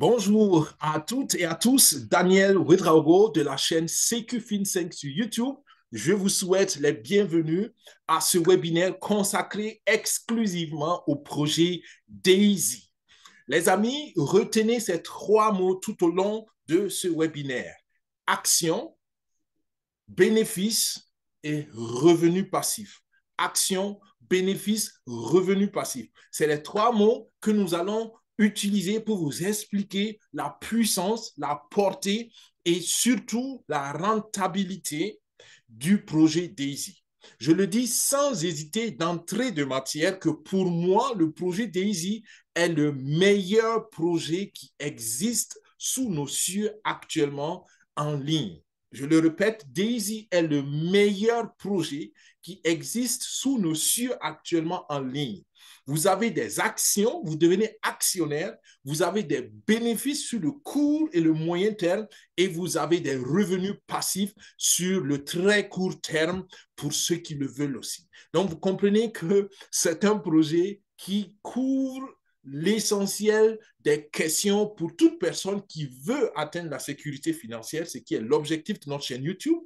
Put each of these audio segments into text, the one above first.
Bonjour à toutes et à tous, Daniel Ouedraogo de la chaîne CQFin5 sur YouTube. Je vous souhaite les bienvenus à ce webinaire consacré exclusivement au projet DAISY. Les amis, retenez ces trois mots tout au long de ce webinaire. Action, bénéfice et revenu passif. Action, bénéfice, revenu passif. C'est les trois mots que nous allons utiliser pour vous expliquer la puissance, la portée et surtout la rentabilité du projet DAISY. Je le dis sans hésiter d'entrée de matière que pour moi, le projet DAISY est le meilleur projet qui existe sous nos cieux actuellement en ligne. Je le répète, DAISY est le meilleur projet qui existe sous nos cieux actuellement en ligne. Vous avez des actions, vous devenez actionnaire, vous avez des bénéfices sur le court et le moyen terme et vous avez des revenus passifs sur le très court terme pour ceux qui le veulent aussi. Donc, vous comprenez que c'est un projet qui couvre l'essentiel des questions pour toute personne qui veut atteindre la sécurité financière, ce qui est l'objectif de notre chaîne YouTube,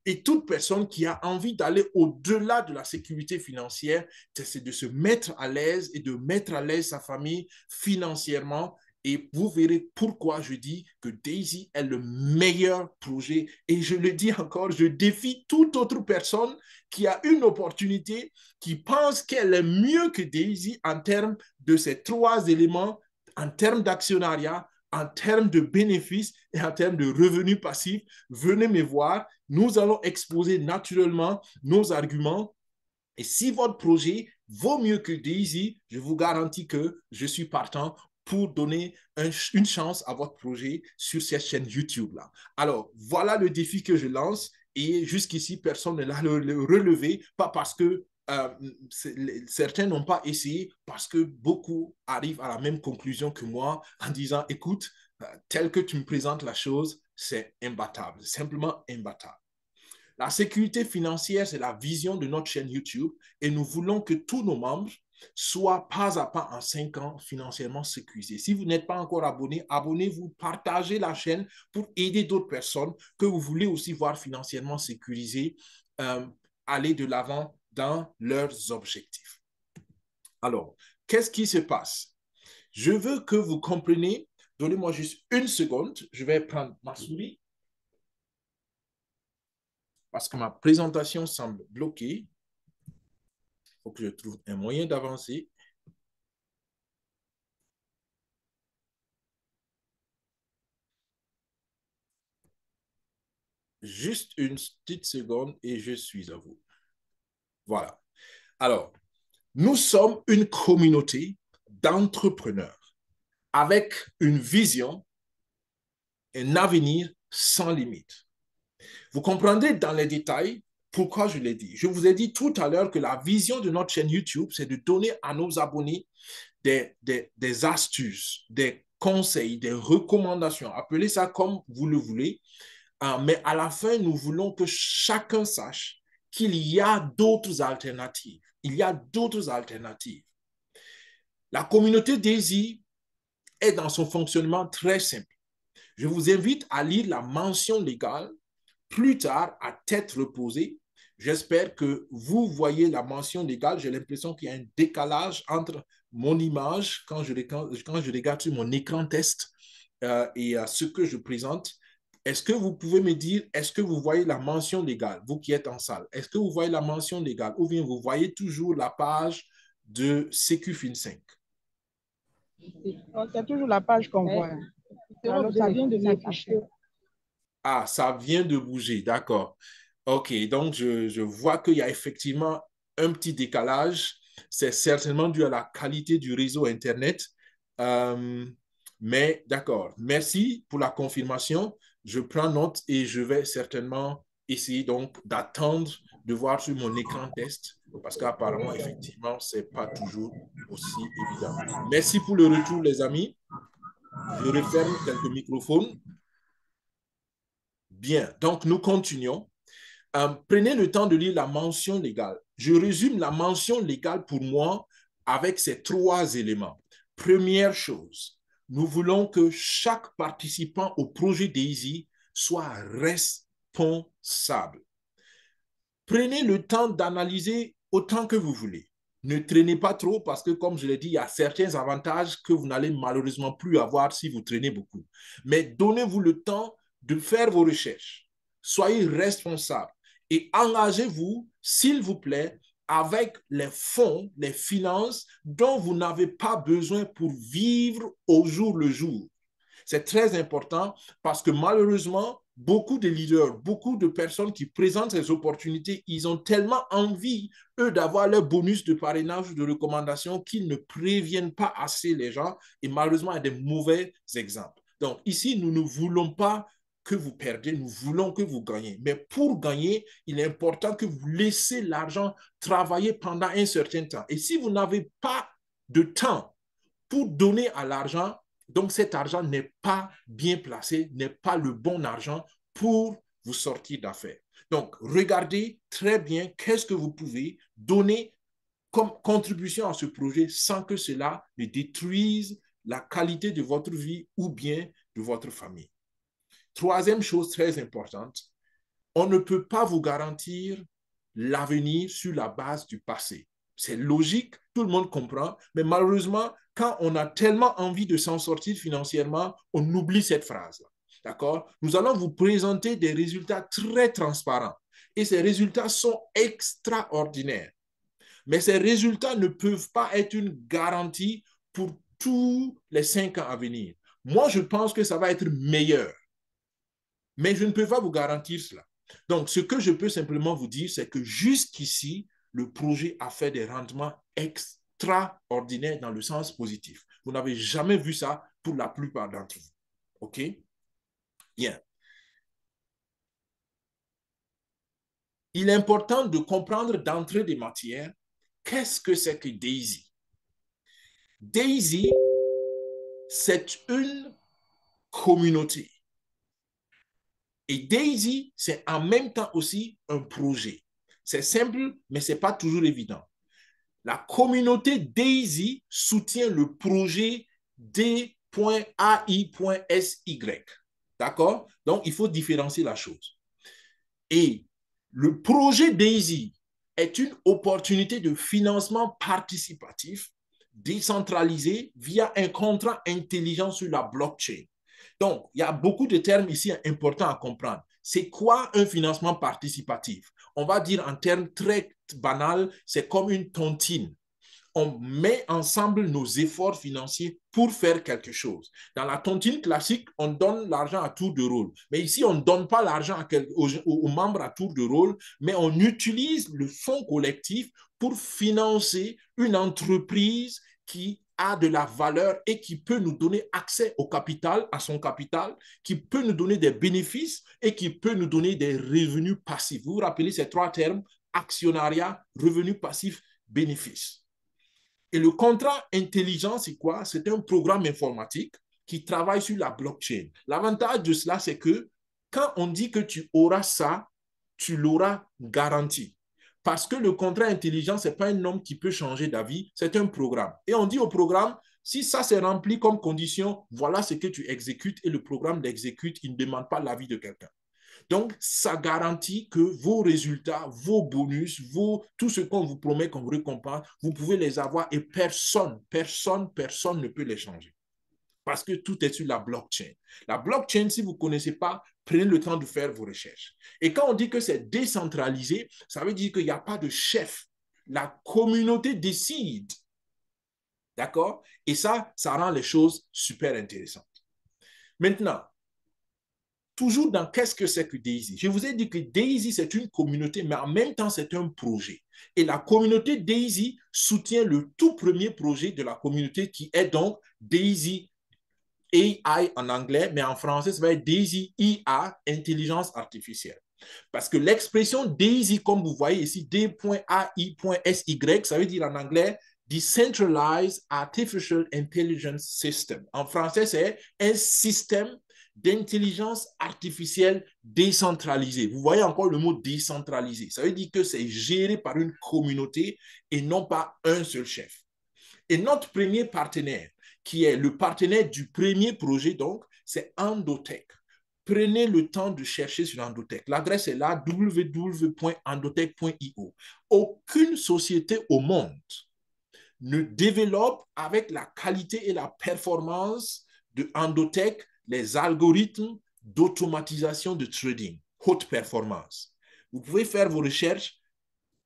et toute personne qui a envie d'aller au-delà de la sécurité financière, c'est de se mettre à l'aise et de mettre à l'aise sa famille financièrement. Et vous verrez pourquoi je dis que DAISY est le meilleur projet. Et je le dis encore, je défie toute autre personne qui a une opportunité, qui pense qu'elle est mieux que DAISY en termes de ces trois éléments, en termes d'actionnariat, en termes de bénéfices et en termes de revenus passifs. Venez me voir. Nous allons exposer naturellement nos arguments. Et si votre projet vaut mieux que DAISY, je vous garantis que je suis partant pour donner une chance à votre projet sur cette chaîne YouTube-là. Alors, voilà le défi que je lance et jusqu'ici, personne ne l'a relevé, pas parce que certains n'ont pas essayé, parce que beaucoup arrivent à la même conclusion que moi en disant, écoute, tel que tu me présentes la chose, c'est imbattable, simplement imbattable. La sécurité financière, c'est la vision de notre chaîne YouTube et nous voulons que tous nos membres soient pas à pas en 5 ans financièrement sécurisés. Si vous n'êtes pas encore abonné, abonnez-vous, partagez la chaîne pour aider d'autres personnes que vous voulez aussi voir financièrement sécurisées, aller de l'avant dans leurs objectifs. Alors, qu'est-ce qui se passe? Je veux que vous compreniez, donnez-moi juste une seconde, je vais prendre ma souris parce que ma présentation semble bloquée. Il faut que je trouve un moyen d'avancer. Juste une petite seconde et je suis à vous. Voilà. Alors, nous sommes une communauté d'entrepreneurs avec une vision, un avenir sans limite. Vous comprendrez dans les détails pourquoi je l'ai dit. Je vous ai dit tout à l'heure que la vision de notre chaîne YouTube, c'est de donner à nos abonnés des astuces, des conseils, des recommandations. Appelez ça comme vous le voulez. Mais à la fin, nous voulons que chacun sache qu'il y a d'autres alternatives. Il y a d'autres alternatives. La communauté DAISY est dans son fonctionnement très simple. Je vous invite à lire la mention légale plus tard à tête reposée. J'espère que vous voyez la mention légale. J'ai l'impression qu'il y a un décalage entre mon image quand je regarde sur mon écran test et ce que je présente. Est-ce que vous pouvez me dire, est-ce que vous voyez la mention légale, vous qui êtes en salle? Est-ce que vous voyez la mention légale ou bien vous voyez toujours la page de CQFin5? C'est toujours la page qu'on voit. Alors, ça vient de s'afficher. Ah, ça vient de bouger, d'accord. OK, donc je vois qu'il y a effectivement un petit décalage. C'est certainement dû à la qualité du réseau Internet. Euh, mais d'accord, merci pour la confirmation. Je prends note et je vais certainement essayer donc d'attendre de voir sur mon écran test parce qu'apparemment, effectivement, ce n'est pas toujours aussi évident. Merci pour le retour, les amis. Je referme quelques microphones. Bien, donc nous continuons. Prenez le temps de lire la mention légale. Je résume la mention légale pour moi avec ces trois éléments. Première chose, nous voulons que chaque participant au projet Daisy soit responsable. Prenez le temps d'analyser autant que vous voulez. Ne traînez pas trop parce que, comme je l'ai dit, il y a certains avantages que vous n'allez malheureusement plus avoir si vous traînez beaucoup. Mais donnez-vous le temps de faire vos recherches. Soyez responsable et engagez-vous, s'il vous plaît, avec les fonds, les finances dont vous n'avez pas besoin pour vivre au jour le jour. C'est très important parce que malheureusement, beaucoup de leaders, beaucoup de personnes qui présentent ces opportunités, ils ont tellement envie, eux, d'avoir leur bonus de parrainage ou de recommandation qu'ils ne préviennent pas assez les gens et malheureusement, il y a des mauvais exemples. Donc ici, nous ne voulons pas que vous perdez, nous voulons que vous gagnez. Mais pour gagner, il est important que vous laissez l'argent travailler pendant un certain temps. Et si vous n'avez pas de temps pour donner à l'argent, donc cet argent n'est pas bien placé, n'est pas le bon argent pour vous sortir d'affaires. Donc, regardez très bien qu'est-ce que vous pouvez donner comme contribution à ce projet sans que cela ne détruise la qualité de votre vie ou bien de votre famille. Troisième chose très importante, on ne peut pas vous garantir l'avenir sur la base du passé. C'est logique, tout le monde comprend, mais malheureusement, quand on a tellement envie de s'en sortir financièrement, on oublie cette phrase. D'accord? Nous allons vous présenter des résultats très transparents et ces résultats sont extraordinaires. Mais ces résultats ne peuvent pas être une garantie pour tous les 5 ans à venir. Moi, je pense que ça va être meilleur, mais je ne peux pas vous garantir cela. Donc, ce que je peux simplement vous dire, c'est que jusqu'ici, le projet a fait des rendements extraordinaires dans le sens positif. Vous n'avez jamais vu ça pour la plupart d'entre vous. OK? Bien. Il est important de comprendre d'entrée des matières qu'est-ce que c'est que Daisy. Daisy, c'est une communauté. Et Daisy, c'est en même temps aussi un projet. C'est simple, mais ce n'est pas toujours évident. La communauté Daisy soutient le projet D.AI.SY. D'accord? Donc, il faut différencier la chose. Et le projet Daisy est une opportunité de financement participatif décentralisé via un contrat intelligent sur la blockchain. Donc, il y a beaucoup de termes ici importants à comprendre. C'est quoi un financement participatif? On va dire en termes très banals, c'est comme une tontine. On met ensemble nos efforts financiers pour faire quelque chose. Dans la tontine classique, on donne l'argent à tour de rôle. Mais ici, on ne donne pas l'argent aux membres à tour de rôle, mais on utilise le fonds collectif pour financer une entreprise qui a de la valeur et qui peut nous donner accès au capital, à son capital, qui peut nous donner des bénéfices et qui peut nous donner des revenus passifs. Vous vous rappelez ces 3 termes, actionnariat, revenus passifs, bénéfices. Et le contrat intelligent, c'est quoi? C'est un programme informatique qui travaille sur la blockchain. L'avantage de cela, c'est que quand on dit que tu auras ça, tu l'auras garanti. Parce que le contrat intelligent, ce n'est pas un homme qui peut changer d'avis, c'est un programme. Et on dit au programme, si ça c'est rempli comme condition, voilà ce que tu exécutes et le programme l'exécute, il ne demande pas l'avis de quelqu'un. Donc, ça garantit que vos résultats, vos bonus, tout ce qu'on vous promet comme récompense, vous pouvez les avoir et personne ne peut les changer. Parce que tout est sur la blockchain. La blockchain, si vous ne connaissez pas, prenez le temps de faire vos recherches. Et quand on dit que c'est décentralisé, ça veut dire qu'il n'y a pas de chef. La communauté décide. D'accord? Et ça rend les choses super intéressantes. Maintenant, toujours dans qu'est-ce que c'est que Daisy. Je vous ai dit que Daisy, c'est une communauté, mais en même temps, c'est un projet. Et la communauté Daisy soutient le tout premier projet de la communauté qui est donc Daisy AI en anglais, mais en français, ça va être Daisy IA, intelligence artificielle. Parce que l'expression Daisy, comme vous voyez ici, D.AI.SY, ça veut dire en anglais Decentralized Artificial Intelligence System. En français, c'est un système d'intelligence artificielle décentralisée. Vous voyez encore le mot décentralisé. Ça veut dire que c'est géré par une communauté et non pas un seul chef. Et notre premier partenaire, qui est le partenaire du premier projet, donc, c'est Endotech. Prenez le temps de chercher sur Endotech. L'adresse est là, www.endotech.io. Aucune société au monde ne développe avec la qualité et la performance de Endotech les algorithmes d'automatisation de trading, haute performance. Vous pouvez faire vos recherches.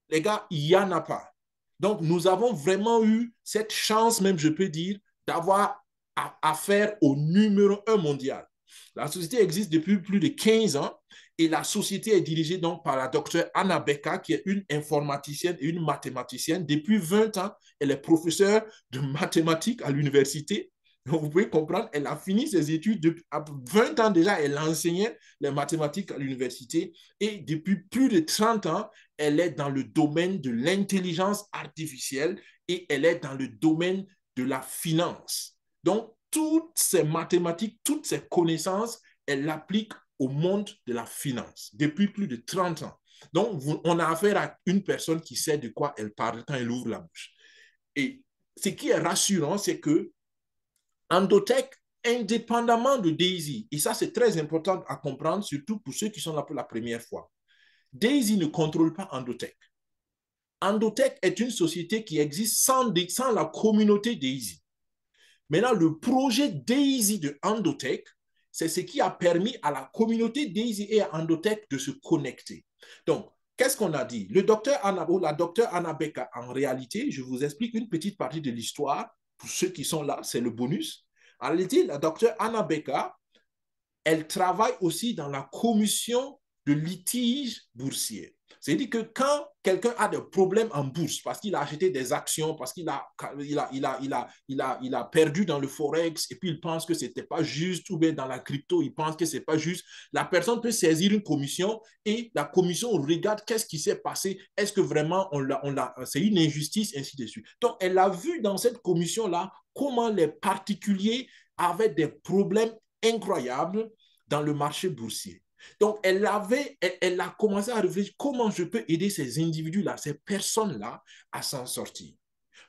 Les gars, il n'y en a pas. Donc, nous avons vraiment eu cette chance, même je peux dire, d'avoir affaire au numéro 1 mondial. La société existe depuis plus de 15 ans et la société est dirigée donc par la docteure Anna Becker, qui est une informaticienne et une mathématicienne. Depuis 20 ans, elle est professeure de mathématiques à l'université. Donc, vous pouvez comprendre, elle a fini ses études depuis 20 ans déjà, elle enseignait les mathématiques à l'université et depuis plus de 30 ans, elle est dans le domaine de l'intelligence artificielle et elle est dans le domaine de la finance. Donc, toutes ces mathématiques, toutes ces connaissances, elle l'applique au monde de la finance depuis plus de 30 ans. Donc, on a affaire à une personne qui sait de quoi elle parle quand elle ouvre la bouche. Et ce qui est rassurant, c'est que Endotech, indépendamment de Daisy, et ça c'est très important à comprendre, surtout pour ceux qui sont là pour la première fois, Daisy ne contrôle pas Endotech. Endotech est une société qui existe sans la communauté Daisy. Maintenant, le projet Daisy de Endotech, c'est ce qui a permis à la communauté Daisy et à Endotech de se connecter. Donc, qu'est-ce qu'on a dit? Le docteur Anna, ou la docteure Anna Becker, en réalité, je vous explique une petite partie de l'histoire. Pour ceux qui sont là, c'est le bonus. En réalité, la docteure Anna Becker, elle travaille aussi dans la commission de litige boursier. C'est-à-dire que quand quelqu'un a des problèmes en bourse parce qu'il a acheté des actions, parce qu'il a perdu dans le forex et puis il pense que ce n'était pas juste, ou bien dans la crypto, il pense que ce n'est pas juste, la personne peut saisir une commission et la commission regarde qu'est-ce qui s'est passé, est-ce que vraiment c'est une injustice, ainsi de suite. Donc, elle a vu dans cette commission-là comment les particuliers avaient des problèmes incroyables dans le marché boursier. Donc, elle a commencé à réfléchir comment je peux aider ces individus-là, ces personnes-là à s'en sortir.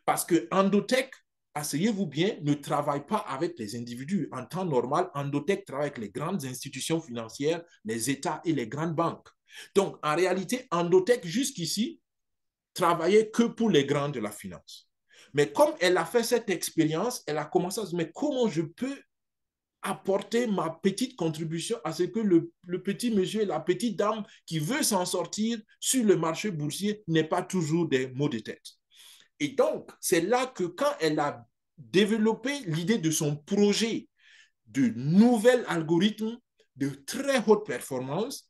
Parce que Endotech, asseyez-vous bien, ne travaille pas avec les individus. En temps normal, Endotech travaille avec les grandes institutions financières, les États et les grandes banques. Donc, en réalité, Endotech, jusqu'ici, travaillait que pour les grands de la finance. Mais comme elle a fait cette expérience, elle a commencé à se dire, mais comment je peux apporter ma petite contribution à ce que le petit monsieur et la petite dame qui veut s'en sortir sur le marché boursier n'ait pas toujours des maux de tête. Et donc, c'est là que quand elle a développé l'idée de son projet de nouvel algorithme de très haute performance,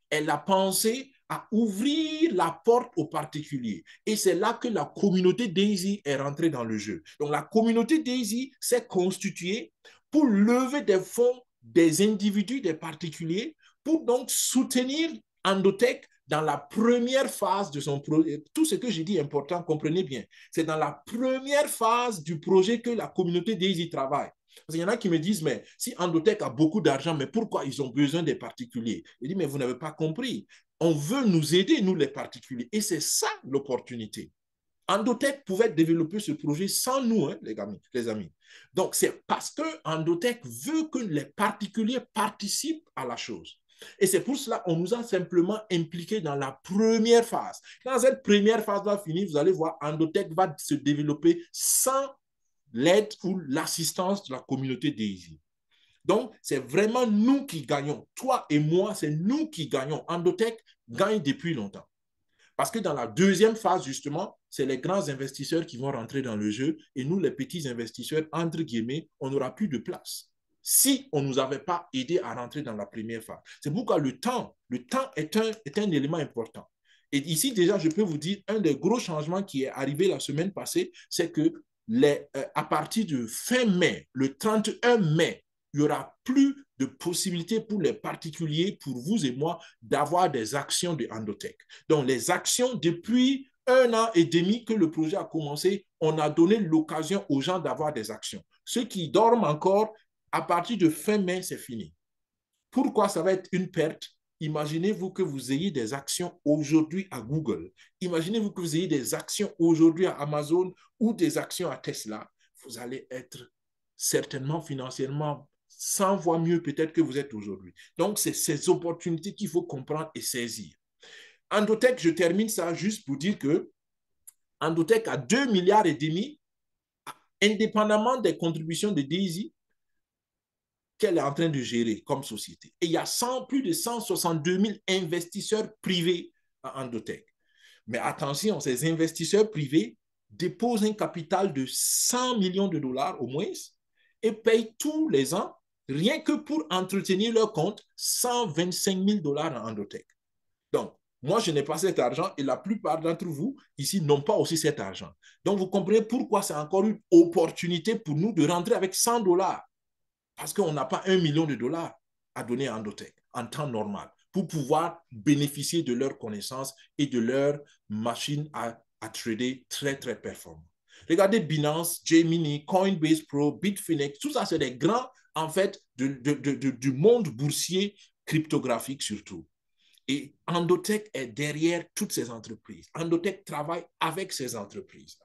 elle a pensé à ouvrir la porte aux particuliers. Et c'est là que la communauté Daisy est rentrée dans le jeu. Donc, la communauté Daisy s'est constituée pour lever des fonds des individus, des particuliers, pour donc soutenir Endotech dans la première phase de son projet. Tout ce que j'ai dit est important, comprenez bien. C'est dans la première phase du projet que la communauté Daisy travaille. Parce qu'il y en a qui me disent, mais si Endotech a beaucoup d'argent, mais pourquoi ils ont besoin des particuliers? Je dis, mais vous n'avez pas compris. On veut nous aider, nous les particuliers. Et c'est ça l'opportunité. Endotech pouvait développer ce projet sans nous, hein, les amis. Donc, c'est parce que Endotech veut que les particuliers participent à la chose. Et c'est pour cela qu'on nous a simplement impliqués dans la première phase. Quand cette première phase va finir, vous allez voir, Endotech va se développer sans l'aide ou l'assistance de la communauté Daisy. Donc, c'est vraiment nous qui gagnons. Toi et moi, c'est nous qui gagnons. Endotech gagne depuis longtemps. Parce que dans la deuxième phase, justement, c'est les grands investisseurs qui vont rentrer dans le jeu et nous, les petits investisseurs, entre guillemets, on n'aura plus de place si on ne nous avait pas aidé à rentrer dans la première phase. C'est pourquoi le temps est un élément important. Et ici, déjà, je peux vous dire, un des gros changements qui est arrivé la semaine passée, c'est que à partir de fin mai, le 31 mai, il n'y aura plus de possibilité pour les particuliers, pour vous et moi, d'avoir des actions de Endotech. Donc, les actions, depuis 1 an et demi que le projet a commencé, on a donné l'occasion aux gens d'avoir des actions. Ceux qui dorment encore, à partir de fin mai, c'est fini. Pourquoi ça va être une perte? Imaginez-vous que vous ayez des actions aujourd'hui à Google. Imaginez-vous que vous ayez des actions aujourd'hui à Amazon ou des actions à Tesla. vous allez être certainement financièrement 100 fois mieux peut-être que vous êtes aujourd'hui. Donc, c'est ces opportunités qu'il faut comprendre et saisir. Endotech, je termine ça juste pour dire que Endotech a 2,5 milliards, indépendamment des contributions de Daisy, qu'elle est en train de gérer comme société. Et il y a plus de 162 000 investisseurs privés à Endotech. Mais attention, ces investisseurs privés déposent un capital de 100 millions de dollars au moins et payent tous les ans, rien que pour entretenir leur compte, 125 000 dollars à Endotech. Donc, moi, je n'ai pas cet argent et la plupart d'entre vous ici n'ont pas aussi cet argent. Donc, vous comprenez pourquoi c'est encore une opportunité pour nous de rentrer avec 100 dollars. Parce qu'on n'a pas 1 million de dollars à donner à Endotech en temps normal pour pouvoir bénéficier de leurs connaissances et de leur machine à trader très, très performant. Regardez Binance, Gemini, Coinbase Pro, Bitfinex, tout ça, c'est des grands, en fait, du monde boursier cryptographique surtout. Et Endotech est derrière toutes ces entreprises. Endotech travaille avec ces entreprises.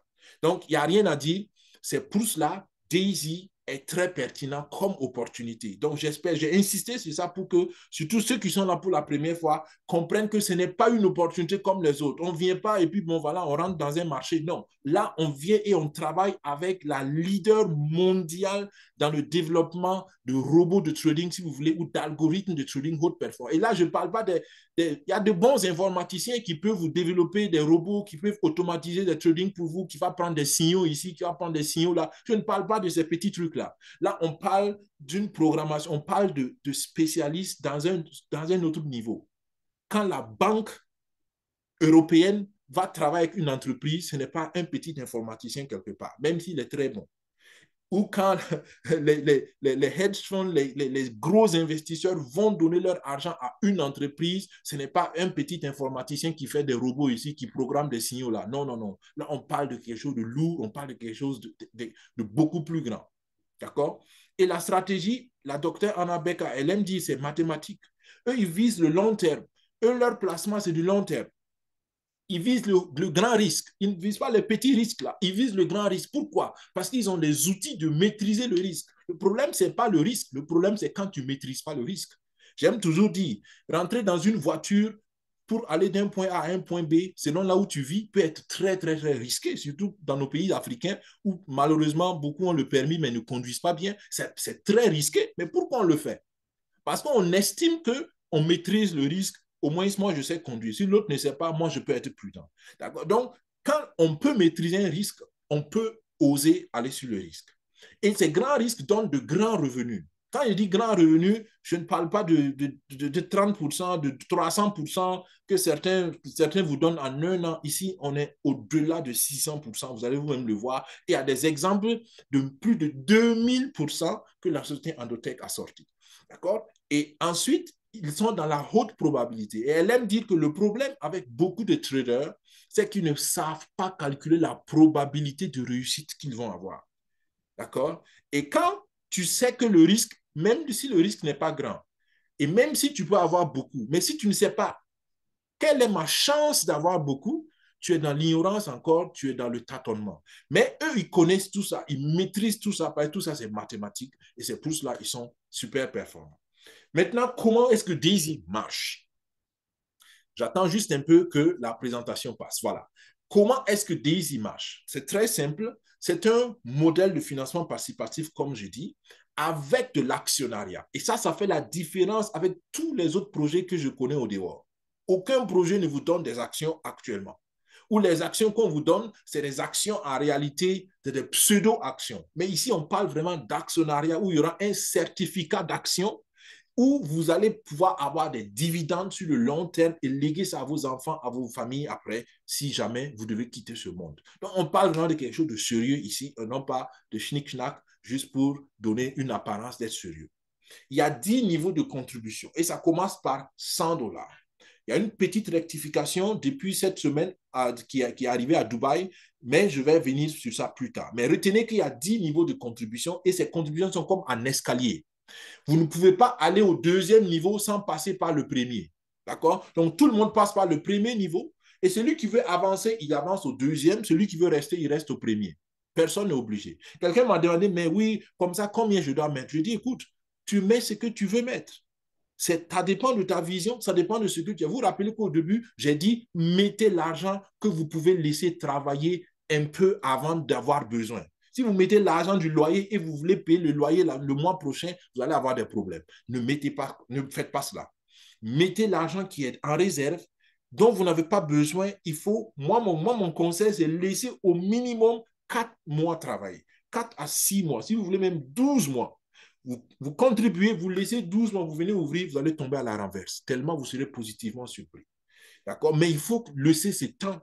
Donc, il n'y a rien à dire. C'est pour cela, Daisy est très pertinent comme opportunité. Donc, j'espère, j'ai insisté sur ça pour que, surtout ceux qui sont là pour la première fois, comprennent que ce n'est pas une opportunité comme les autres. On ne vient pas et puis, bon, voilà, on rentre dans un marché. Non. Là, on vient et on travaille avec la leader mondiale dans le développement de robots de trading, si vous voulez, ou d'algorithmes de trading haute performance. Et là, je ne parle pas il y a de bons informaticiens qui peuvent vous développer des robots, qui peuvent automatiser des trading pour vous, qui va prendre des signaux ici, qui va prendre des signaux là. Je ne parle pas de ces petits trucs-là. Là, on parle d'une programmation, on parle de spécialistes dans un autre niveau. Quand la banque européenne va travailler avec une entreprise, ce n'est pas un petit informaticien quelque part, même s'il est très bon. Ou quand les hedge funds, les gros investisseurs vont donner leur argent à une entreprise, ce n'est pas un petit informaticien qui fait des robots ici, qui programme des signaux là. Non, non, non. Là, on parle de quelque chose de lourd, on parle de quelque chose de beaucoup plus grand. D'accord? Et la stratégie, la docteure Anna Becker, elle aime dire, c'est mathématique. Eux, ils visent le long terme. Eux, leur placement, c'est du long terme. Ils visent le grand risque. Ils ne visent pas les petits risques là. Ils visent le grand risque. Pourquoi? Parce qu'ils ont les outils de maîtriser le risque. Le problème, ce n'est pas le risque. Le problème, c'est quand tu ne maîtrises pas le risque. J'aime toujours dire, rentrer dans une voiture pour aller d'un point A à un point B, selon là où tu vis, peut être très, très, très risqué, surtout dans nos pays africains où malheureusement, beaucoup ont le permis mais ne conduisent pas bien. C'est très risqué. Mais pourquoi on le fait? Parce qu'on estime qu'on maîtrise le risque. Au moins, moi, je sais conduire. Si l'autre ne sait pas, moi, je peux être prudent. D'accord? Donc, quand on peut maîtriser un risque, on peut oser aller sur le risque. Et ces grands risques donnent de grands revenus. Quand je dis grands revenus, je ne parle pas de 30%, de 300% que certains vous donnent en un an. Ici, on est au-delà de 600%. Vous allez vous-même le voir. Et il y a des exemples de plus de 2000% que la société Endotech a sorti. D'accord? Et ensuite, ils sont dans la haute probabilité. Et elle aime dire que le problème avec beaucoup de traders, c'est qu'ils ne savent pas calculer la probabilité de réussite qu'ils vont avoir. D'accord? Et quand tu sais que le risque, même si le risque n'est pas grand, et même si tu peux avoir beaucoup, mais si tu ne sais pas quelle est ma chance d'avoir beaucoup, tu es dans l'ignorance encore, tu es dans le tâtonnement. Mais eux, ils connaissent tout ça, ils maîtrisent tout ça, parce que tout ça, c'est mathématique, et c'est pour cela qu'ils sont super performants. Maintenant, comment est-ce que Daisy marche? J'attends juste un peu que la présentation passe. Voilà. Comment est-ce que Daisy marche? C'est très simple. C'est un modèle de financement participatif, comme je dis, avec de l'actionnariat. Et ça fait la différence avec tous les autres projets que je connais au dehors. Aucun projet ne vous donne des actions actuellement. Ou les actions qu'on vous donne, c'est des actions en réalité, c'est des pseudo-actions. Mais ici, on parle vraiment d'actionnariat où il y aura un certificat d'action où vous allez pouvoir avoir des dividendes sur le long terme et léguer ça à vos enfants, à vos familles après, si jamais vous devez quitter ce monde. Donc, on parle vraiment de quelque chose de sérieux ici, non pas de schnick-schnack, juste pour donner une apparence d'être sérieux. Il y a 10 niveaux de contribution et ça commence par 100 dollars. Il y a une petite rectification depuis cette semaine qui est arrivée à Dubaï, mais je vais venir sur ça plus tard. Mais retenez qu'il y a 10 niveaux de contribution et ces contributions sont comme un escalier. Vous ne pouvez pas aller au deuxième niveau sans passer par le premier. D'accord? Donc, tout le monde passe par le premier niveau et celui qui veut avancer, il avance au deuxième. Celui qui veut rester, il reste au premier. Personne n'est obligé. Quelqu'un m'a demandé, mais oui, comme ça, combien je dois mettre? Je dis, écoute, tu mets ce que tu veux mettre. Ça dépend de ta vision, ça dépend de ce que tu as. Vous vous rappelez qu'au début, j'ai dit, mettez l'argent que vous pouvez laisser travailler un peu avant d'avoir besoin. Si vous mettez l'argent du loyer et vous voulez payer le loyer le mois prochain, vous allez avoir des problèmes. Ne faites pas cela. Mettez l'argent qui est en réserve, dont vous n'avez pas besoin. Mon conseil, c'est laisser au minimum 4 mois travailler. 4 à 6 mois, si vous voulez même 12 mois. Vous contribuez, vous laissez 12 mois, vous venez ouvrir, vous allez tomber à la renverse, tellement vous serez positivement surpris. D'accord? Mais il faut laisser ce temps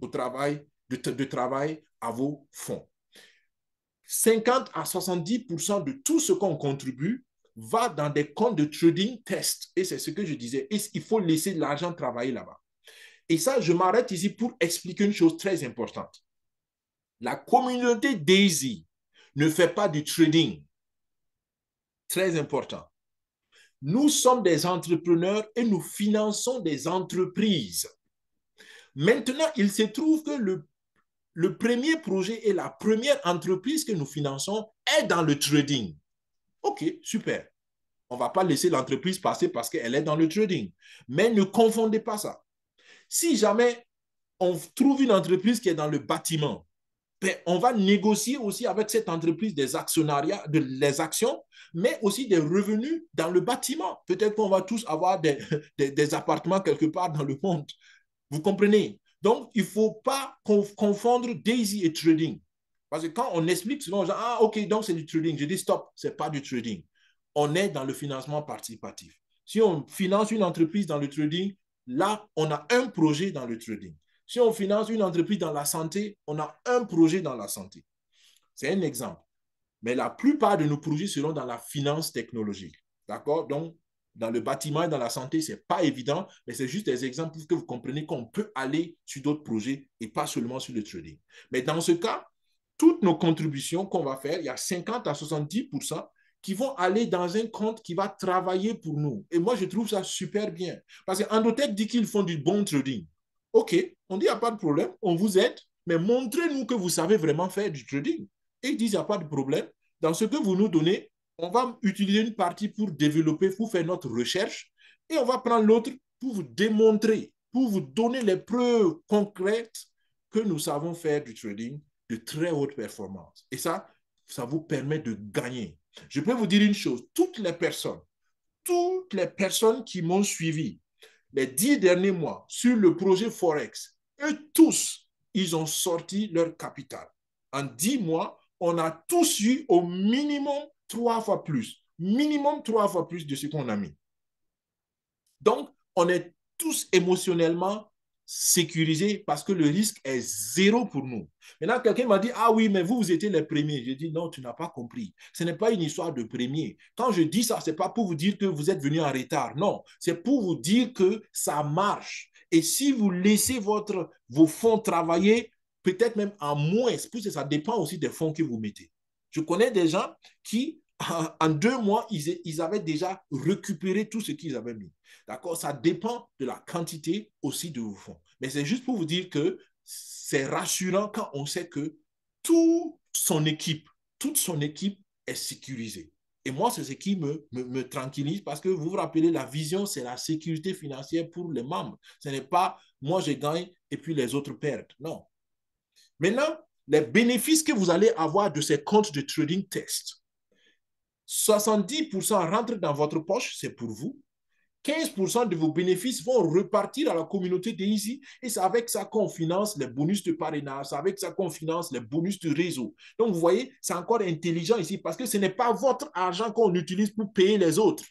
au travail, de travail à vos fonds. 50 à 70% de tout ce qu'on contribue va dans des comptes de trading test. Et c'est ce que je disais. Il faut laisser l'argent travailler là-bas. Et ça, je m'arrête ici pour expliquer une chose très importante. La communauté Daisy ne fait pas du trading. Très important. Nous sommes des entrepreneurs et nous finançons des entreprises. Maintenant, il se trouve que le premier projet et la première entreprise que nous finançons est dans le trading. OK, super. On ne va pas laisser l'entreprise passer parce qu'elle est dans le trading. Mais ne confondez pas ça. Si jamais on trouve une entreprise qui est dans le bâtiment, ben, on va négocier aussi avec cette entreprise des actionnariats, les actions, mais aussi des revenus dans le bâtiment. Peut-être qu'on va tous avoir des appartements quelque part dans le monde. Vous comprenez? Donc, il ne faut pas confondre Daisy et trading. Parce que quand on explique souvent aux gens, ah, OK, donc c'est du trading. Je dis stop, ce n'est pas du trading. On est dans le financement participatif. Si on finance une entreprise dans le trading, là, on a un projet dans le trading. Si on finance une entreprise dans la santé, on a un projet dans la santé. C'est un exemple. Mais la plupart de nos projets seront dans la finance technologique. D'accord? Donc, dans le bâtiment et dans la santé, ce n'est pas évident, mais c'est juste des exemples pour que vous compreniez qu'on peut aller sur d'autres projets et pas seulement sur le trading. Mais dans ce cas, toutes nos contributions qu'on va faire, il y a 50 à 70% qui vont aller dans un compte qui va travailler pour nous. Et moi, je trouve ça super bien. Parce qu'Endotech dit qu'ils font du bon trading. OK, on dit, il n'y a pas de problème, on vous aide, mais montrez-nous que vous savez vraiment faire du trading. Et ils disent, il n'y a pas de problème. Dans ce que vous nous donnez, on va utiliser une partie pour développer, pour faire notre recherche, et on va prendre l'autre pour vous démontrer, pour vous donner les preuves concrètes que nous savons faire du trading de très haute performance. Et ça vous permet de gagner. Je peux vous dire une chose, toutes les personnes qui m'ont suivi les 10 derniers mois sur le projet Forex, eux tous, ils ont sorti leur capital. En 10 mois, on a tous eu au minimum 3 fois plus. Minimum 3 fois plus de ce qu'on a mis. Donc, on est tous émotionnellement sécurisés parce que le risque est zéro pour nous. Maintenant, quelqu'un m'a dit, ah oui, mais vous étiez les premiers. J'ai dit, non, tu n'as pas compris. Ce n'est pas une histoire de premier. Quand je dis ça, ce n'est pas pour vous dire que vous êtes venu en retard. Non, c'est pour vous dire que ça marche. Et si vous laissez vos fonds travailler, peut-être même en moins, parce que ça dépend aussi des fonds que vous mettez. Je connais des gens qui, en 2 mois, ils avaient déjà récupéré tout ce qu'ils avaient mis. D'accord? Ça dépend de la quantité aussi de vos fonds. Mais c'est juste pour vous dire que c'est rassurant quand on sait que toute son équipe est sécurisée. Et moi, c'est ce qui me tranquillise parce que vous vous rappelez, la vision, c'est la sécurité financière pour les membres. Ce n'est pas moi, je gagne et puis les autres perdent. Non. Maintenant, les bénéfices que vous allez avoir de ces comptes de trading test, 70% rentrent dans votre poche, c'est pour vous. 15% de vos bénéfices vont repartir à la communauté Daisy et c'est avec ça qu'on finance les bonus de parrainage, c'est avec ça qu'on finance les bonus de réseau. Donc, vous voyez, c'est encore intelligent ici parce que ce n'est pas votre argent qu'on utilise pour payer les autres.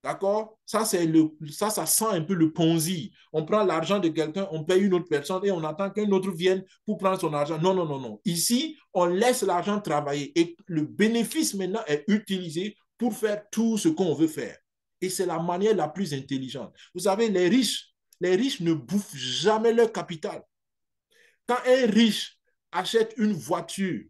D'accord? Ça sent un peu le Ponzi. On prend l'argent de quelqu'un, on paye une autre personne et on attend qu'un autre vienne pour prendre son argent. Non, non, non, non. Ici, on laisse l'argent travailler et le bénéfice maintenant est utilisé pour faire tout ce qu'on veut faire. Et c'est la manière la plus intelligente. Vous savez, les riches ne bouffent jamais leur capital. Quand un riche achète une voiture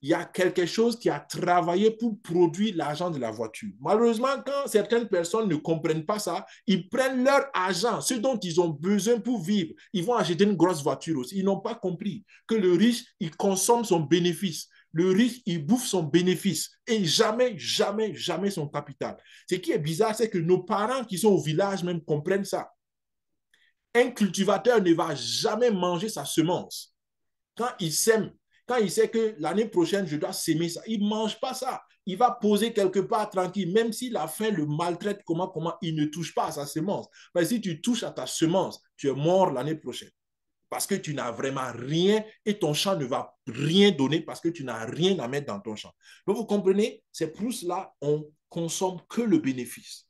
il y a quelque chose qui a travaillé pour produire l'argent de la voiture. Malheureusement, quand certaines personnes ne comprennent pas ça, ils prennent leur argent, ce dont ils ont besoin pour vivre. Ils vont acheter une grosse voiture aussi. Ils n'ont pas compris que le riche, il consomme son bénéfice. Le riche, il bouffe son bénéfice et jamais, jamais, jamais son capital. Ce qui est bizarre, c'est que nos parents qui sont au village même comprennent ça. Un cultivateur ne va jamais manger sa semence. Quand il sème, quand il sait que l'année prochaine, je dois s'aimer ça, il ne mange pas ça. Il va poser quelque part tranquille, même si la faim le maltraite, comment, il ne touche pas à sa semence. Mais si tu touches à ta semence, tu es mort l'année prochaine. Parce que tu n'as vraiment rien et ton champ ne va rien donner parce que tu n'as rien à mettre dans ton champ. Donc, vous comprenez, c'est pour cela qu'on consomme que le bénéfice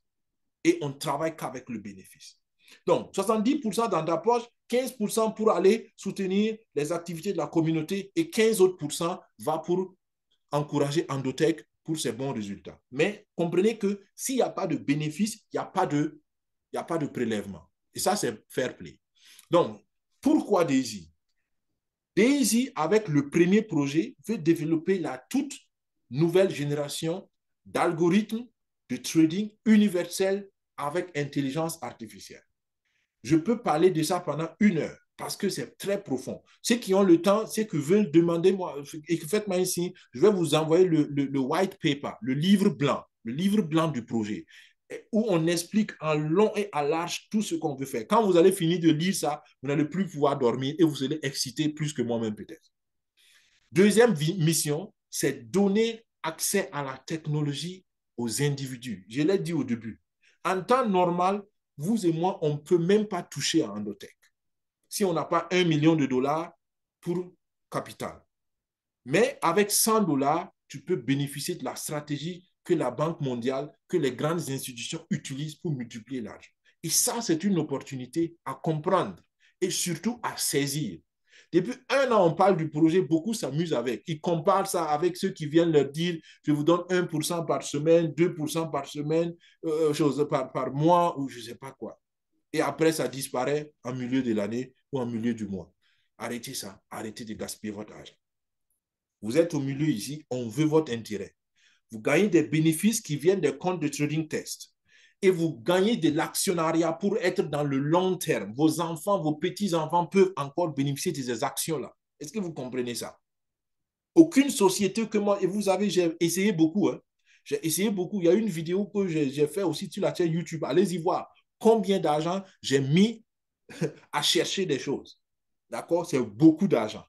et on ne travaille qu'avec le bénéfice. Donc, 70% dans ta poche, 15% pour aller soutenir les activités de la communauté et 15 autres pourcents va pour encourager Endotech pour ses bons résultats. Mais comprenez que s'il n'y a pas de bénéfice, il n'y a pas de prélèvement. Et ça, c'est fair play. Donc, pourquoi Daisy? Daisy, avec le premier projet, veut développer la toute nouvelle génération d'algorithmes de trading universel avec intelligence artificielle. Je peux parler de ça pendant 1 heure parce que c'est très profond. Ceux qui ont le temps, ceux qui veulent demander, moi, faites-moi un signe, je vais vous envoyer le white paper, le livre blanc du projet, où on explique en long et en large tout ce qu'on veut faire. Quand vous allez finir de lire ça, vous n'allez plus pouvoir dormir et vous serez excité plus que moi-même peut-être. Deuxième mission, c'est donner accès à la technologie aux individus. Je l'ai dit au début. En temps normal, vous et moi, on ne peut même pas toucher à Endotech si on n'a pas 1 million de dollars pour capital. Mais avec 100 dollars, tu peux bénéficier de la stratégie que la Banque mondiale, que les grandes institutions utilisent pour multiplier l'argent. Et ça, c'est une opportunité à comprendre et surtout à saisir. Depuis 1 an, on parle du projet, beaucoup s'amusent avec. Ils comparent ça avec ceux qui viennent leur dire, je vous donne 1% par semaine, 2% par semaine, par mois, ou je ne sais pas quoi. Et après, ça disparaît en milieu de l'année ou en milieu du mois. Arrêtez ça, arrêtez de gaspiller votre argent. Vous êtes au milieu ici, on veut votre intérêt. Vous gagnez des bénéfices qui viennent des comptes de trading test. Et vous gagnez de l'actionnariat pour être dans le long terme. Vos enfants, vos petits-enfants peuvent encore bénéficier de ces actions-là. Est-ce que vous comprenez ça? Aucune société que moi, et vous savez, j'ai essayé beaucoup. Hein. J'ai essayé beaucoup. Il y a une vidéo que j'ai fait aussi sur la chaîne YouTube. Allez-y voir combien d'argent j'ai mis à chercher des choses. D'accord? C'est beaucoup d'argent.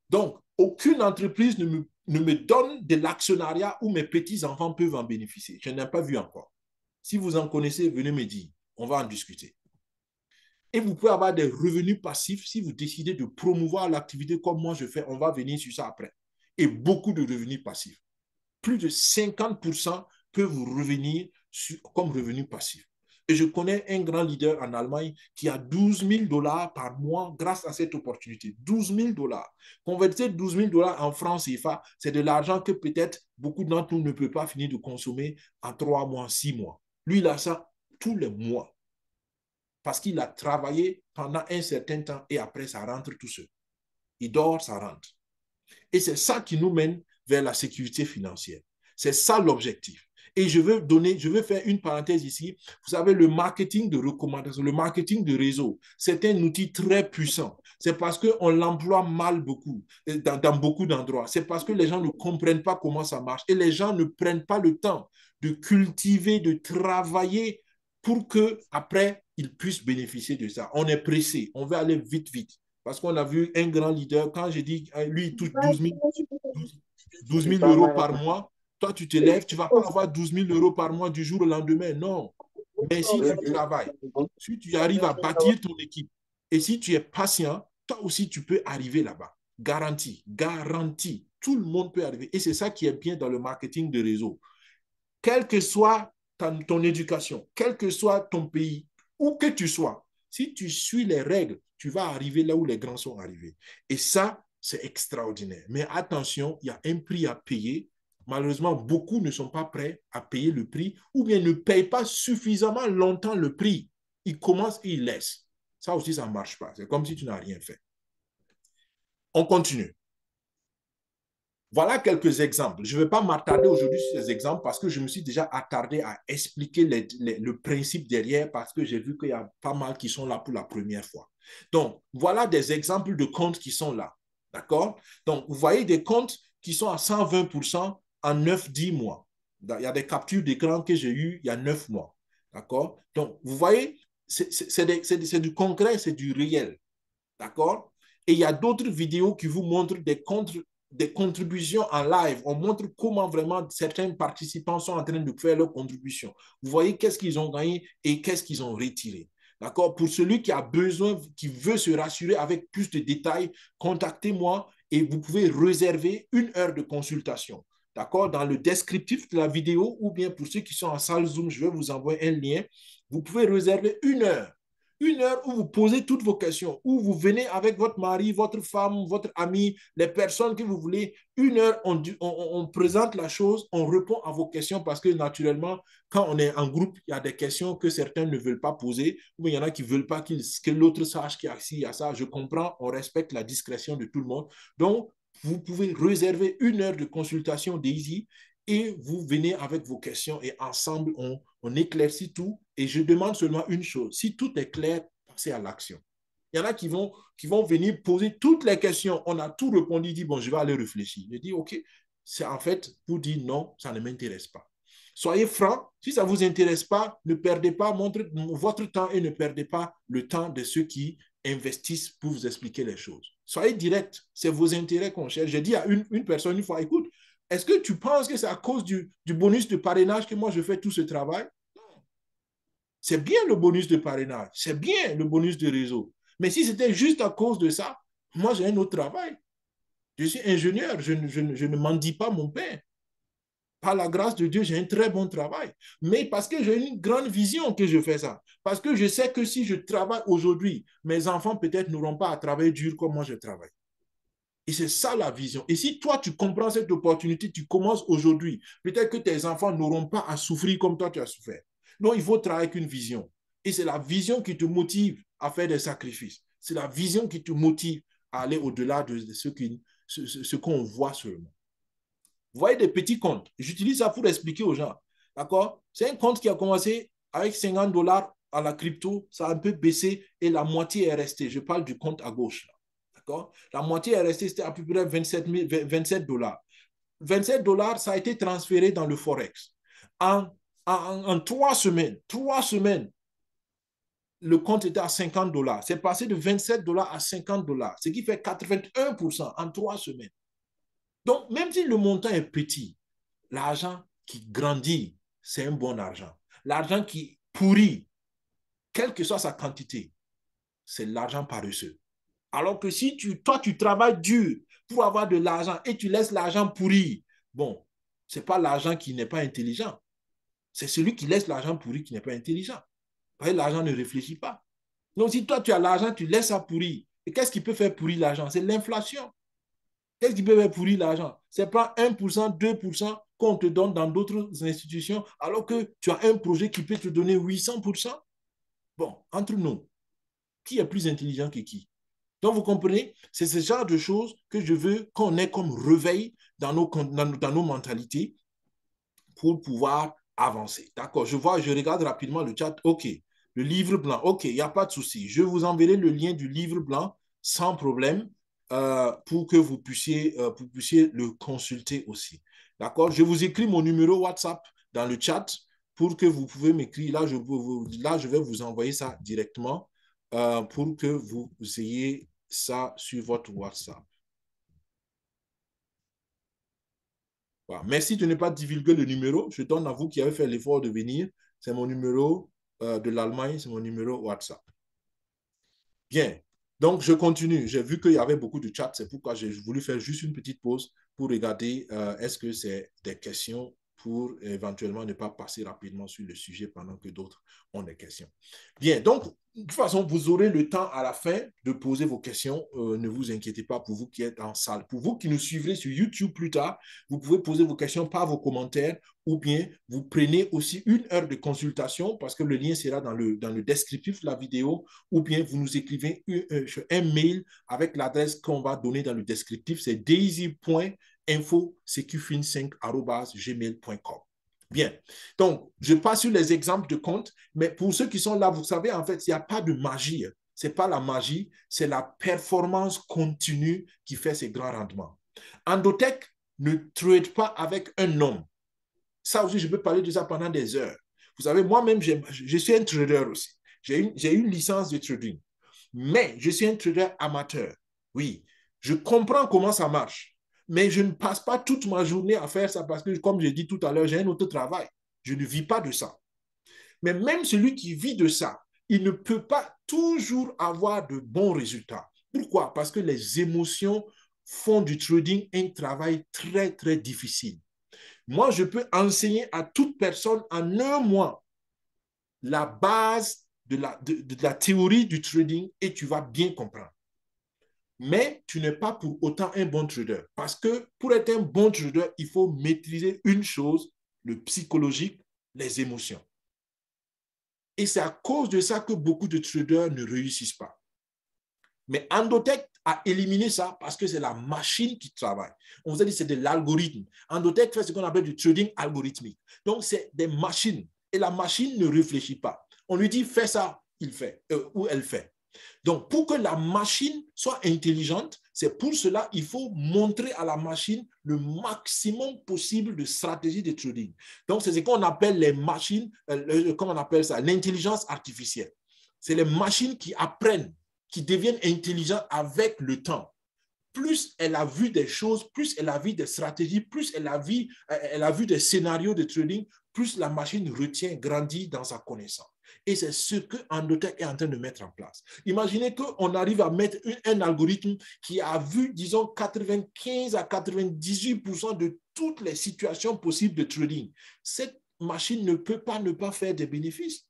Donc, aucune entreprise ne me donne de l'actionnariat où mes petits-enfants peuvent en bénéficier. Je n'ai pas vu encore. Si vous en connaissez, venez me dire. On va en discuter. Et vous pouvez avoir des revenus passifs si vous décidez de promouvoir l'activité comme moi je fais. On va venir sur ça après. Et beaucoup de revenus passifs. Plus de 50% peuvent vous revenir comme revenus passifs. Et je connais un grand leader en Allemagne qui a 12 000 dollars par mois grâce à cette opportunité. 12 000 dollars. Convertir 12 000 dollars en francs CFA, c'est de l'argent que peut-être beaucoup d'entre nous ne peuvent pas finir de consommer en 3 mois, 6 mois. Lui, il a ça tous les mois. Parce qu'il a travaillé pendant un certain temps et après, ça rentre tout seul. Il dort, ça rentre. Et c'est ça qui nous mène vers la sécurité financière. C'est ça l'objectif. Et je veux faire une parenthèse ici. Vous savez, le marketing de recommandation, le marketing de réseau, c'est un outil très puissant. C'est parce qu'on l'emploie mal beaucoup, dans beaucoup d'endroits. C'est parce que les gens ne comprennent pas comment ça marche et les gens ne prennent pas le temps de cultiver, de travailler pour qu'après, ils puissent bénéficier de ça. On est pressé, on veut aller vite, vite. Parce qu'on a vu un grand leader, quand j'ai dit, lui, il touche 12 000 euros par mois, toi, tu te lèves, tu ne vas pas avoir 12 000 euros par mois du jour au lendemain. Non. Mais si tu travailles, si tu arrives à bâtir ton équipe et si tu es patient, toi aussi, tu peux arriver là-bas. Garantie, garantie. Tout le monde peut arriver. Et c'est ça qui est bien dans le marketing de réseau. Quelle que soit ton éducation, quel que soit ton pays, où que tu sois, si tu suis les règles, tu vas arriver là où les grands sont arrivés. Et ça, c'est extraordinaire. Mais attention, il y a un prix à payer. Malheureusement, beaucoup ne sont pas prêts à payer le prix ou bien ne payent pas suffisamment longtemps le prix. Ils commencent et ils laissent. Ça aussi, ça ne marche pas. C'est comme si tu n'as rien fait. On continue. Voilà quelques exemples. Je ne vais pas m'attarder aujourd'hui sur ces exemples parce que je me suis déjà attardé à expliquer le principe derrière parce que j'ai vu qu'il y a pas mal qui sont là pour la première fois. Donc, voilà des exemples de comptes qui sont là. D'accord? Donc, vous voyez des comptes qui sont à 120% en 9-10 mois. Il y a des captures d'écran que j'ai eues il y a 9 mois. D'accord? Donc, vous voyez, c'est du concret, c'est du réel. D'accord? Et il y a d'autres vidéos qui vous montrent des contributions en live. On montre comment vraiment certains participants sont en train de faire leurs contributions. Vous voyez qu'est-ce qu'ils ont gagné et qu'est-ce qu'ils ont retiré. D'accord? Pour celui qui a besoin, qui veut se rassurer avec plus de détails, contactez-moi et vous pouvez réserver 1 heure de consultation. D'accord? Dans le descriptif de la vidéo ou bien pour ceux qui sont en salle Zoom, je vais vous envoyer un lien. Vous pouvez réserver 1 heure. 1 heure où vous posez toutes vos questions, où vous venez avec votre mari, votre femme, votre ami, les personnes que vous voulez. 1 heure, on présente la chose, on répond à vos questions parce que naturellement, quand on est en groupe, il y a des questions que certains ne veulent pas poser, ou il y en a qui ne veulent pas que l'autre sache qu'il y a ça. Je comprends, on respecte la discrétion de tout le monde. Donc, vous pouvez réserver 1 heure de consultation Daisy et vous venez avec vos questions et ensemble, on éclaircit tout. Et je demande seulement une chose. Si tout est clair, passez à l'action. Il y en a qui vont venir poser toutes les questions. On a tout répondu, dit, bon, je vais aller réfléchir. Je dis, OK, c'est en fait pour dire non, ça ne m'intéresse pas. Soyez franc. Si ça ne vous intéresse pas, ne perdez pas votre temps et ne perdez pas le temps de ceux qui investissent pour vous expliquer les choses. Soyez direct. C'est vos intérêts qu'on cherche. J'ai dit à une personne une fois, écoute, est-ce que tu penses que c'est à cause du bonus de parrainage que moi je fais tout ce travail? C'est bien le bonus de parrainage, c'est bien le bonus de réseau. Mais si c'était juste à cause de ça, moi j'ai un autre travail. Je suis ingénieur, je ne mendie pas mon père. Par la grâce de Dieu, j'ai un très bon travail. Mais parce que j'ai une grande vision que je fais ça. Parce que je sais que si je travaille aujourd'hui, mes enfants peut-être n'auront pas à travailler dur comme moi je travaille. Et c'est ça la vision. Et si toi, tu comprends cette opportunité, tu commences aujourd'hui, peut-être que tes enfants n'auront pas à souffrir comme toi, tu as souffert. Donc, il faut travailler avec une vision. Et c'est la vision qui te motive à faire des sacrifices. C'est la vision qui te motive à aller au-delà de ce qu'on voit seulement. Vous voyez des petits comptes. J'utilise ça pour expliquer aux gens. D'accord? C'est un compte qui a commencé avec 50 dollars à la crypto. Ça a un peu baissé et la moitié est restée. Je parle du compte à gauche. Là. D'accord? La moitié est restée, c'était à peu près 27 dollars. 27 dollars, ça a été transféré dans le Forex. En, en 3 semaines, le compte était à 50 dollars. C'est passé de 27 dollars à 50 dollars, ce qui fait 81% en 3 semaines. Donc, même si le montant est petit, l'argent qui grandit, c'est un bon argent. L'argent qui pourrit, quelle que soit sa quantité, c'est l'argent paresseux. Alors que si toi, tu travailles dur pour avoir de l'argent et tu laisses l'argent pourrir, bon, ce n'est pas l'argent qui n'est pas intelligent. C'est celui qui laisse l'argent pourrir qui n'est pas intelligent. Parce que l'argent ne réfléchit pas. Donc, si toi, tu as l'argent, tu laisses ça pourrir. Et qu'est-ce qui peut faire pourrir l'argent? C'est l'inflation. Qu'est-ce qui peut faire pourrir l'argent? Ce n'est pas 1%, 2% qu'on te donne dans d'autres institutions, alors que tu as un projet qui peut te donner 800%. Bon, entre nous, qui est plus intelligent que qui? Donc, vous comprenez, c'est ce genre de choses que je veux qu'on ait comme réveil dans nos mentalités pour pouvoir avancer. D'accord, je regarde rapidement le chat. OK, le livre blanc. OK, il n'y a pas de souci. Je vous enverrai le lien du livre blanc sans problème pour que vous puissiez le consulter aussi. D'accord, je vous écris mon numéro WhatsApp dans le chat pour que vous pouvez m'écrire. Là, je vais vous envoyer ça directement pour que vous ayez ça sur votre WhatsApp. Voilà. Merci de ne pas divulguer le numéro. Je donne à vous qui avez fait l'effort de venir. C'est mon numéro de l'Allemagne, c'est mon numéro WhatsApp. Bien. Donc, je continue. J'ai vu qu'il y avait beaucoup de chats. C'est pourquoi j'ai voulu faire juste une petite pause pour regarder est-ce que c'est des questions pour éventuellement ne pas passer rapidement sur le sujet pendant que d'autres ont des questions. Bien, donc, de toute façon, vous aurez le temps à la fin de poser vos questions. Ne vous inquiétez pas pour vous qui êtes en salle. Pour vous qui nous suivrez sur YouTube plus tard, vous pouvez poser vos questions par vos commentaires ou bien vous prenez aussi 1 heure de consultation parce que le lien sera dans le descriptif de la vidéo, ou bien vous nous écrivez un mail avec l'adresse qu'on va donner dans le descriptif, c'est daisy.info-secufin5@gmail.com. Bien, donc je passe sur les exemples de comptes, mais pour ceux qui sont là, vous savez, en fait, il n'y a pas de magie. Ce n'est pas la magie, c'est la performance continue qui fait ces grands rendements. Endotech ne trade pas avec un nom. Ça aussi, je peux parler de ça pendant des heures. Vous savez, moi-même, je suis un trader aussi. J'ai une licence de trading, mais je suis un trader amateur. Oui, je comprends comment ça marche, mais je ne passe pas toute ma journée à faire ça parce que, comme j'ai dit tout à l'heure, j'ai un autre travail. Je ne vis pas de ça. Mais même celui qui vit de ça, il ne peut pas toujours avoir de bons résultats. Pourquoi? Parce que les émotions font du trading un travail très, très difficile. Moi, je peux enseigner à toute personne en 1 mois la base de la théorie du trading et tu vas bien comprendre. Mais tu n'es pas pour autant un bon trader. Parce que pour être un bon trader, il faut maîtriser une chose, le psychologique, les émotions. Et c'est à cause de ça que beaucoup de traders ne réussissent pas. Mais Endotech a éliminé ça parce que c'est la machine qui travaille. On vous a dit que c'est de l'algorithme. Endotech fait ce qu'on appelle du trading algorithmique. Donc, c'est des machines. Et la machine ne réfléchit pas. On lui dit, fais ça, il fait, ou elle fait. Donc, pour que la machine soit intelligente, c'est pour cela qu'il faut montrer à la machine le maximum possible de stratégies de trading. Donc, c'est ce qu'on appelle les machines, comment on appelle ça, l'intelligence artificielle. C'est les machines qui apprennent, qui deviennent intelligentes avec le temps. Plus elle a vu des choses, plus elle a vu des stratégies, plus elle a vu des scénarios de trading, plus la machine retient, grandit dans sa connaissance. Et c'est ce que Endotech est en train de mettre en place. Imaginez qu'on arrive à mettre un algorithme qui a vu, disons, 95 à 98% de toutes les situations possibles de trading. Cette machine ne peut pas ne pas faire des bénéfices.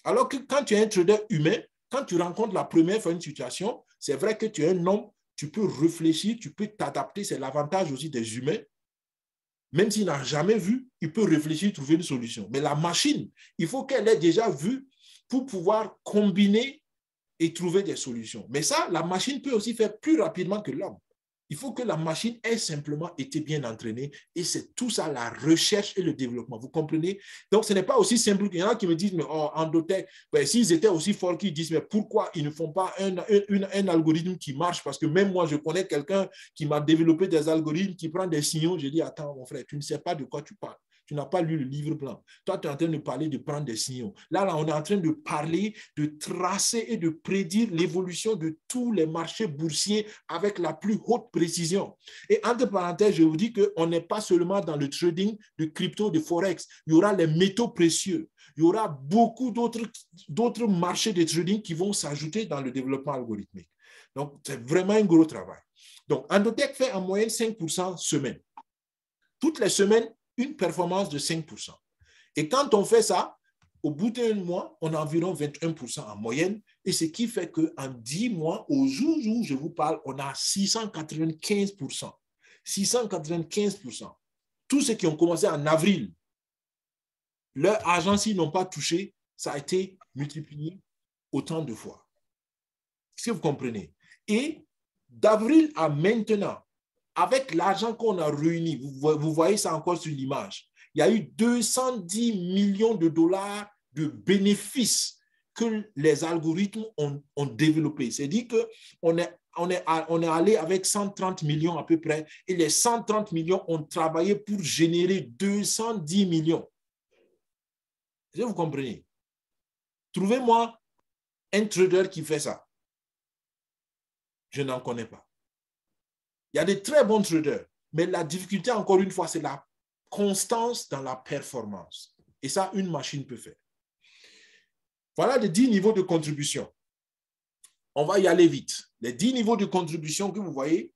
Alors que quand tu es un trader humain, quand tu rencontres la première fois une situation, c'est vrai que tu es un homme, tu peux réfléchir, tu peux t'adapter, c'est l'avantage aussi des humains. Même s'il n'a jamais vu, il peut réfléchir, trouver une solution. Mais la machine, il faut qu'elle ait déjà vu pour pouvoir combiner et trouver des solutions. Mais ça, la machine peut aussi faire plus rapidement que l'homme. Il faut que la machine ait simplement été bien entraînée et c'est tout ça, la recherche et le développement. Vous comprenez? Donc, ce n'est pas aussi simple qu'il y en a qui me disent, mais oh, Endotech, ben, s'ils étaient aussi forts qu'ils disent, mais pourquoi ils ne font pas un algorithme qui marche? Parce que même moi, je connais quelqu'un qui m'a développé des algorithmes qui prend des signaux. Je dis, attends, mon frère, tu ne sais pas de quoi tu parles. Tu n'as pas lu le livre blanc. Toi, tu es en train de parler de prendre des signaux. Là, on est en train de parler, de tracer et de prédire l'évolution de tous les marchés boursiers avec la plus haute précision. Et entre parenthèses, je vous dis qu'on n'est pas seulement dans le trading de crypto, de forex. Il y aura les métaux précieux. Il y aura beaucoup d'autres marchés de trading qui vont s'ajouter dans le développement algorithmique. Donc, c'est vraiment un gros travail. Donc, Endotech fait en moyenne 5% semaine. Toutes les semaines, une performance de 5%. Et quand on fait ça, au bout d'un mois, on a environ 21% en moyenne. Et ce qui fait qu'en 10 mois, au jour où je vous parle, on a 695%. 695%. Tous ceux qui ont commencé en avril, leur argent, s'ils n'ont pas touché, ça a été multiplié autant de fois. Est-ce que vous comprenez? Et d'avril à maintenant, avec l'argent qu'on a réuni, vous voyez ça encore sur l'image, il y a eu 210 millions de dollars de bénéfices que les algorithmes ont développés. C'est-à-dire qu'on est allé avec 130 millions à peu près et les 130 millions ont travaillé pour générer 210 millions. Est-ce que vous comprenez? Trouvez-moi un trader qui fait ça. Je n'en connais pas. Il y a de très bons traders, mais la difficulté, encore une fois, c'est la constance dans la performance. Et ça, une machine peut faire. Voilà les 10 niveaux de contribution. On va y aller vite. Les 10 niveaux de contribution que vous voyez,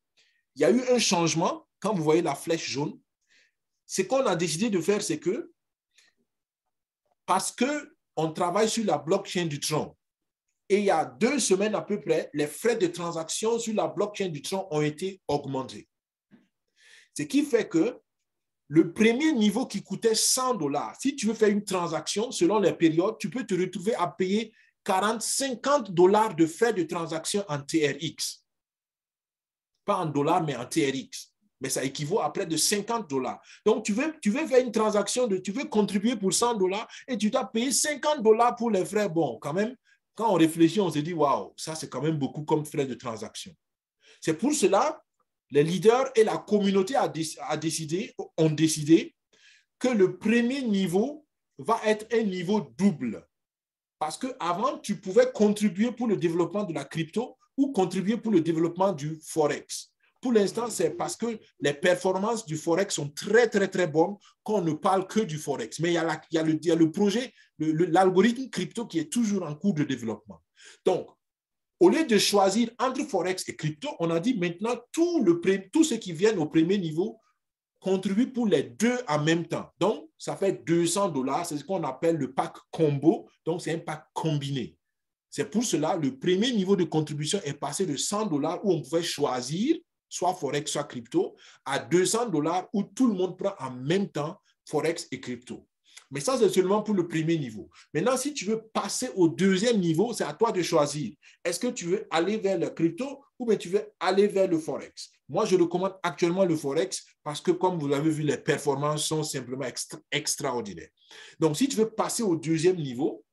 il y a eu un changement. Quand vous voyez la flèche jaune, ce qu'on a décidé de faire, c'est que parce qu'on travaille sur la blockchain du Tron, et il y a 2 semaines à peu près, les frais de transaction sur la blockchain du Tron ont été augmentés. Ce qui fait que Le premier niveau qui coûtait 100 $, si tu veux faire une transaction selon les périodes, tu peux te retrouver à payer 40, 50 $ de frais de transaction en TRX. Pas en dollars, mais en TRX. Mais ça équivaut à près de 50 $. Donc, tu veux faire une transaction, tu veux contribuer pour 100 $ et tu dois payer 50 $ pour les frais. Bon, quand même, quand on réfléchit, on se dit, waouh, ça c'est quand même beaucoup comme frais de transaction. C'est pour cela, les leaders et la communauté ont décidé que le premier niveau va être un niveau double. Parce qu'avant, tu pouvais contribuer pour le développement de la crypto ou contribuer pour le développement du Forex. Pour l'instant, c'est parce que les performances du Forex sont très, très, très bonnes qu'on ne parle que du Forex. Mais il y a le projet, l'algorithme crypto qui est toujours en cours de développement. Donc, au lieu de choisir entre Forex et crypto, on a dit maintenant tous ceux qui viennent au premier niveau contribuent pour les deux en même temps. Donc, ça fait 200 $. C'est ce qu'on appelle le pack combo. Donc, c'est un pack combiné. C'est pour cela le premier niveau de contribution est passé de 100 $ où on pouvait choisir soit Forex, soit crypto, à 200 $ où tout le monde prend en même temps Forex et crypto. Mais ça, c'est seulement pour le premier niveau. Maintenant, si tu veux passer au deuxième niveau, c'est à toi de choisir. Est-ce que tu veux aller vers le crypto ou bien tu veux aller vers le Forex? Moi, je recommande actuellement le Forex parce que, comme vous l'avez vu, les performances sont simplement extraordinaires. Donc, si tu veux passer au deuxième niveau,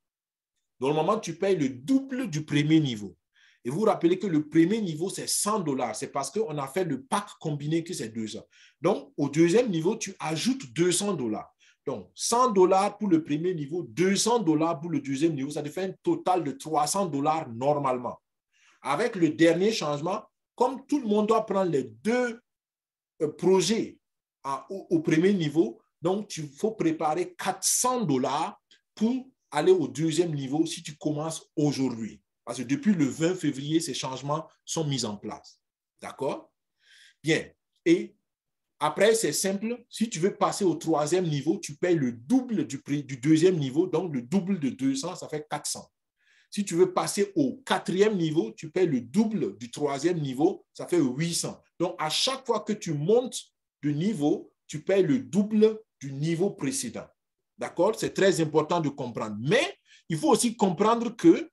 normalement, tu payes le double du premier niveau. Et vous vous rappelez que le premier niveau, c'est 100 $. C'est parce qu'on a fait le pack combiné que c'est 200. Donc, au deuxième niveau, tu ajoutes 200 $. Donc, 100 $ pour le premier niveau, 200 $ pour le deuxième niveau, ça te fait un total de 300 $ normalement. Avec le dernier changement, comme tout le monde doit prendre les deux projets au premier niveau, donc il faut préparer 400 $ pour aller au deuxième niveau si tu commences aujourd'hui. Parce que depuis le 20 février, ces changements sont mis en place. D'accord? Bien. Et après, c'est simple. Si tu veux passer au troisième niveau, tu payes le double du prix du deuxième niveau. Donc, le double de 200, ça fait 400. Si tu veux passer au quatrième niveau, tu payes le double du troisième niveau, ça fait 800. Donc, à chaque fois que tu montes de niveau, tu payes le double du niveau précédent. D'accord? C'est très important de comprendre. Mais il faut aussi comprendre que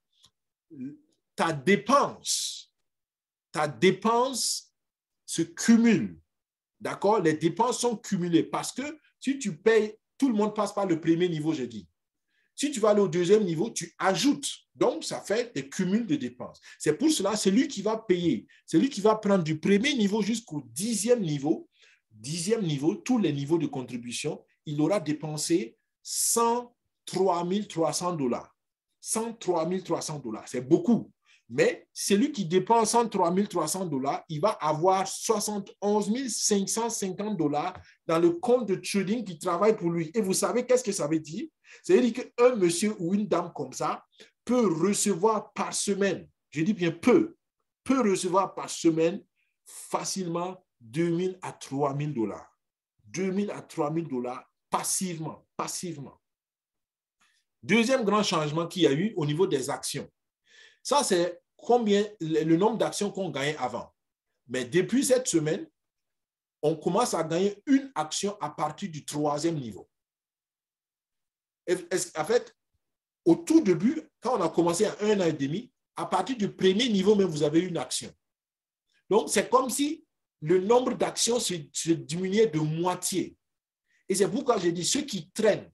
ta dépense se cumule. D'accord? Les dépenses sont cumulées parce que si tu payes, tout le monde passe par le premier niveau, j'ai dit. Si tu vas aller au deuxième niveau, tu ajoutes. Donc, ça fait des cumuls de dépenses. C'est pour cela, celui qui va payer, celui qui va prendre du premier niveau jusqu'au dixième niveau, tous les niveaux de contribution, il aura dépensé 103 300 $. 103 300 $. C'est beaucoup. Mais celui qui dépense 103 300 $, il va avoir 71 550 $ dans le compte de trading qui travaille pour lui. Et vous savez qu'est-ce que ça veut dire? C'est-à-dire qu'un monsieur ou une dame comme ça peut recevoir par semaine, je dis bien peut recevoir par semaine facilement 2 000 à 3 000 $. 2 000 à 3 000 $ passivement. Deuxième grand changement qu'il y a eu au niveau des actions. Ça, c'est le nombre d'actions qu'on gagnait avant. Mais depuis cette semaine, on commence à gagner une action à partir du troisième niveau. En fait, au tout début, quand on a commencé à 1 an et demi, à partir du premier niveau même, vous avez une action. Donc, c'est comme si le nombre d'actions se diminuait de moitié. Et c'est pourquoi j'ai dit, ceux qui traînent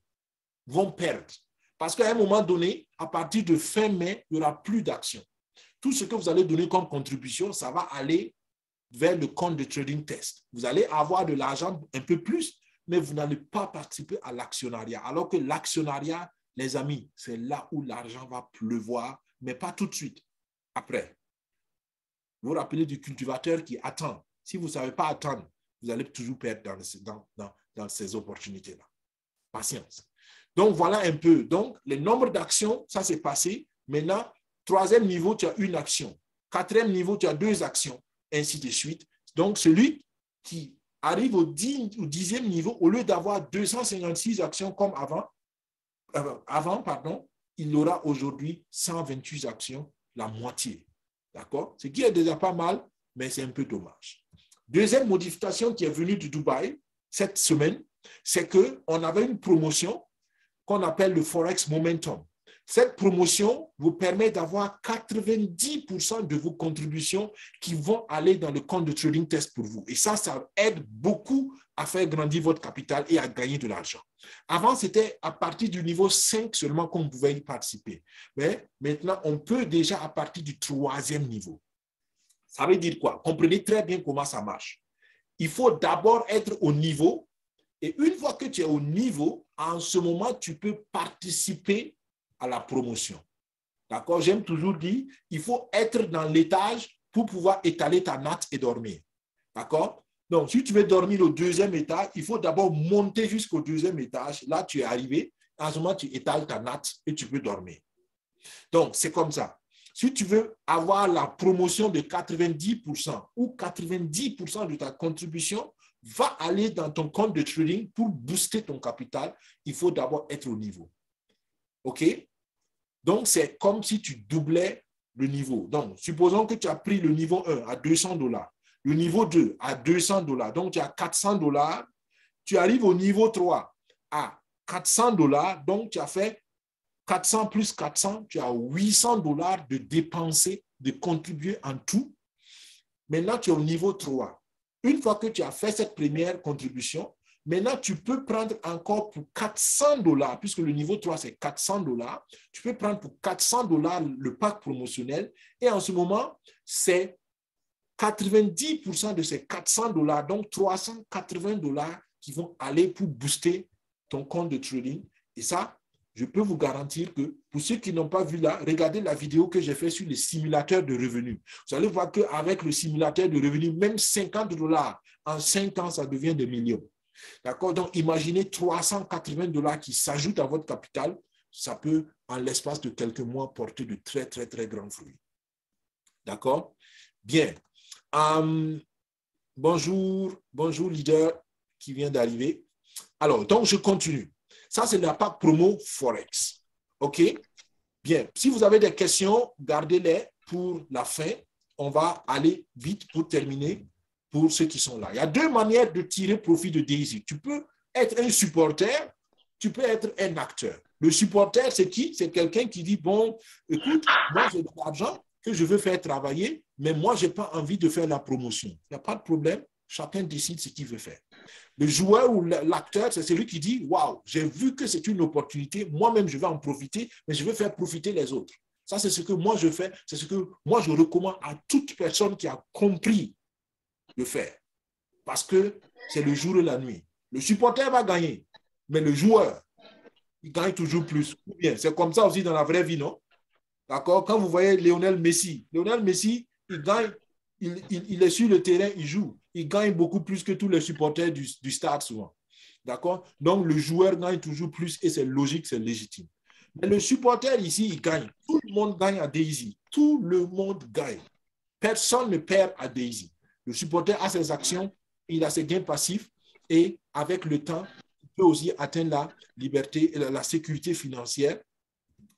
vont perdre. Parce qu'à un moment donné, à partir de fin mai, il n'y aura plus d'actions. Tout ce que vous allez donner comme contribution, ça va aller vers le compte de trading test. Vous allez avoir de l'argent un peu plus, mais vous n'allez pas participer à l'actionnariat. Alors que l'actionnariat, les amis, c'est là où l'argent va pleuvoir, mais pas tout de suite. Après, vous vous rappelez du cultivateur qui attend. Si vous ne savez pas attendre, vous allez toujours perdre dans ces opportunités-là. Patience. Donc, voilà un peu. Donc, le nombre d'actions, ça s'est passé. Maintenant, troisième niveau, tu as une action. Quatrième niveau, tu as 2 actions, ainsi de suite. Donc, celui qui arrive au 10e niveau, au lieu d'avoir 256 actions comme avant, il aura aujourd'hui 128 actions, la moitié. D'accord? Ce qui est déjà pas mal, mais c'est un peu dommage. Deuxième modification qui est venue de Dubaï cette semaine, c'est qu'on avait une promotion qu'on appelle le Forex Momentum. Cette promotion vous permet d'avoir 90% de vos contributions qui vont aller dans le compte de trading test pour vous. Et ça aide beaucoup à faire grandir votre capital et à gagner de l'argent. Avant, c'était à partir du niveau 5 seulement qu'on pouvait y participer. Mais maintenant, on peut déjà à partir du 3e niveau. Ça veut dire quoi? Comprenez très bien comment ça marche. Il faut d'abord être au niveau. Et une fois que tu es au niveau, en ce moment, tu peux participer à la promotion. D'accord? J'aime toujours dire, il faut être dans l'étage pour pouvoir étaler ta natte et dormir. D'accord? Donc, si tu veux dormir au 2e étage, il faut d'abord monter jusqu'au 2e étage. Là, tu es arrivé. En ce moment, tu étales ta natte et tu peux dormir. Donc, c'est comme ça. Si tu veux avoir la promotion de 90% ou 90% de ta contribution, va aller dans ton compte de trading pour booster ton capital. Il faut d'abord être au niveau. OK? Donc, c'est comme si tu doublais le niveau. Donc, supposons que tu as pris le niveau 1 à $200, le niveau 2 à $200. Donc, tu as $400. Tu arrives au niveau 3 à $400. Donc, tu as fait 400 plus 400, tu as $800 de dépenser, de contribuer en tout. Maintenant, tu es au niveau 3. Une fois que tu as fait cette première contribution, maintenant, tu peux prendre encore pour $400, puisque le niveau 3, c'est $400. Tu peux prendre pour $400 le pack promotionnel. Et en ce moment, c'est 90% de ces $400, donc $380 qui vont aller pour booster ton compte de trading. Et ça, je peux vous garantir que pour ceux qui n'ont pas vu là, regardez la vidéo que j'ai faite sur le simulateur de revenus. Vous allez voir qu'avec le simulateur de revenus, même $50 en 5 ans, ça devient des millions. D'accord? Donc, imaginez $380 qui s'ajoutent à votre capital. Ça peut, en l'espace de quelques mois, porter de très, très, très grands fruits. D'accord? Bien. Bonjour, leader qui vient d'arriver. Alors, donc, je continue. Ça, c'est la part promo Forex. OK? Bien. Si vous avez des questions, gardez-les pour la fin. On va aller vite pour terminer pour ceux qui sont là. Il y a 2 manières de tirer profit de Daisy. Tu peux être un supporter, tu peux être un acteur. Le supporter, c'est qui? C'est quelqu'un qui dit, bon, écoute, moi, j'ai de l'argent que je veux faire travailler, mais moi, je n'ai pas envie de faire la promotion. Il n'y a pas de problème. Chacun décide ce qu'il veut faire. Le joueur ou l'acteur, c'est celui qui dit, waouh, j'ai vu que c'est une opportunité, moi-même, je vais en profiter, mais je veux faire profiter les autres. Ça, c'est ce que moi, je fais, c'est ce que moi, je recommande à toute personne qui a compris de faire. Parce que c'est le jour et la nuit. Le supporter va gagner, mais le joueur, il gagne toujours plus. Ou bien, c'est comme ça aussi dans la vraie vie, non? D'accord? Quand vous voyez Lionel Messi, il gagne, il est sur le terrain, il joue. Il gagne beaucoup plus que tous les supporters du stade souvent. D'accord? Donc, le joueur gagne toujours plus et c'est logique, c'est légitime. Mais le supporter ici, il gagne. Tout le monde gagne à Daisy. Tout le monde gagne. Personne ne perd à Daisy. Le supporter a ses actions, il a ses gains passifs et avec le temps, il peut aussi atteindre la liberté, la sécurité financière,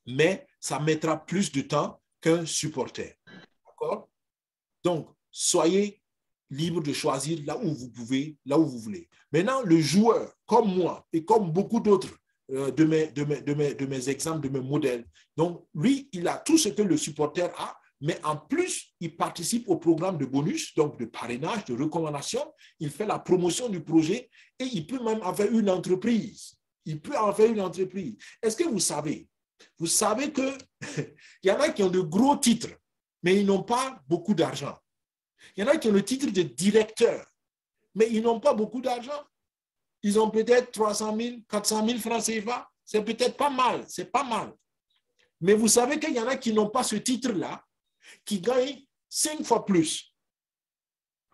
mais ça mettra plus de temps qu'un supporter. D'accord? Donc, soyez libre de choisir là où vous pouvez, là où vous voulez. Maintenant, le joueur, comme moi et comme beaucoup d'autres de mes exemples, de mes modèles, donc lui, il a tout ce que le supporter a, mais en plus, il participe au programme de bonus, donc de parrainage, de recommandation. Il fait la promotion du projet et il peut même avoir une entreprise. Il peut en faire une entreprise. Est-ce que vous savez qu'il y en a qui ont de gros titres, mais ils n'ont pas beaucoup d'argent. Il y en a qui ont le titre de directeur, mais ils n'ont pas beaucoup d'argent. Ils ont peut-être 300 000, 400 000 francs CFA. C'est peut-être pas mal, c'est pas mal. Mais vous savez qu'il y en a qui n'ont pas ce titre-là, qui gagnent 5 fois plus.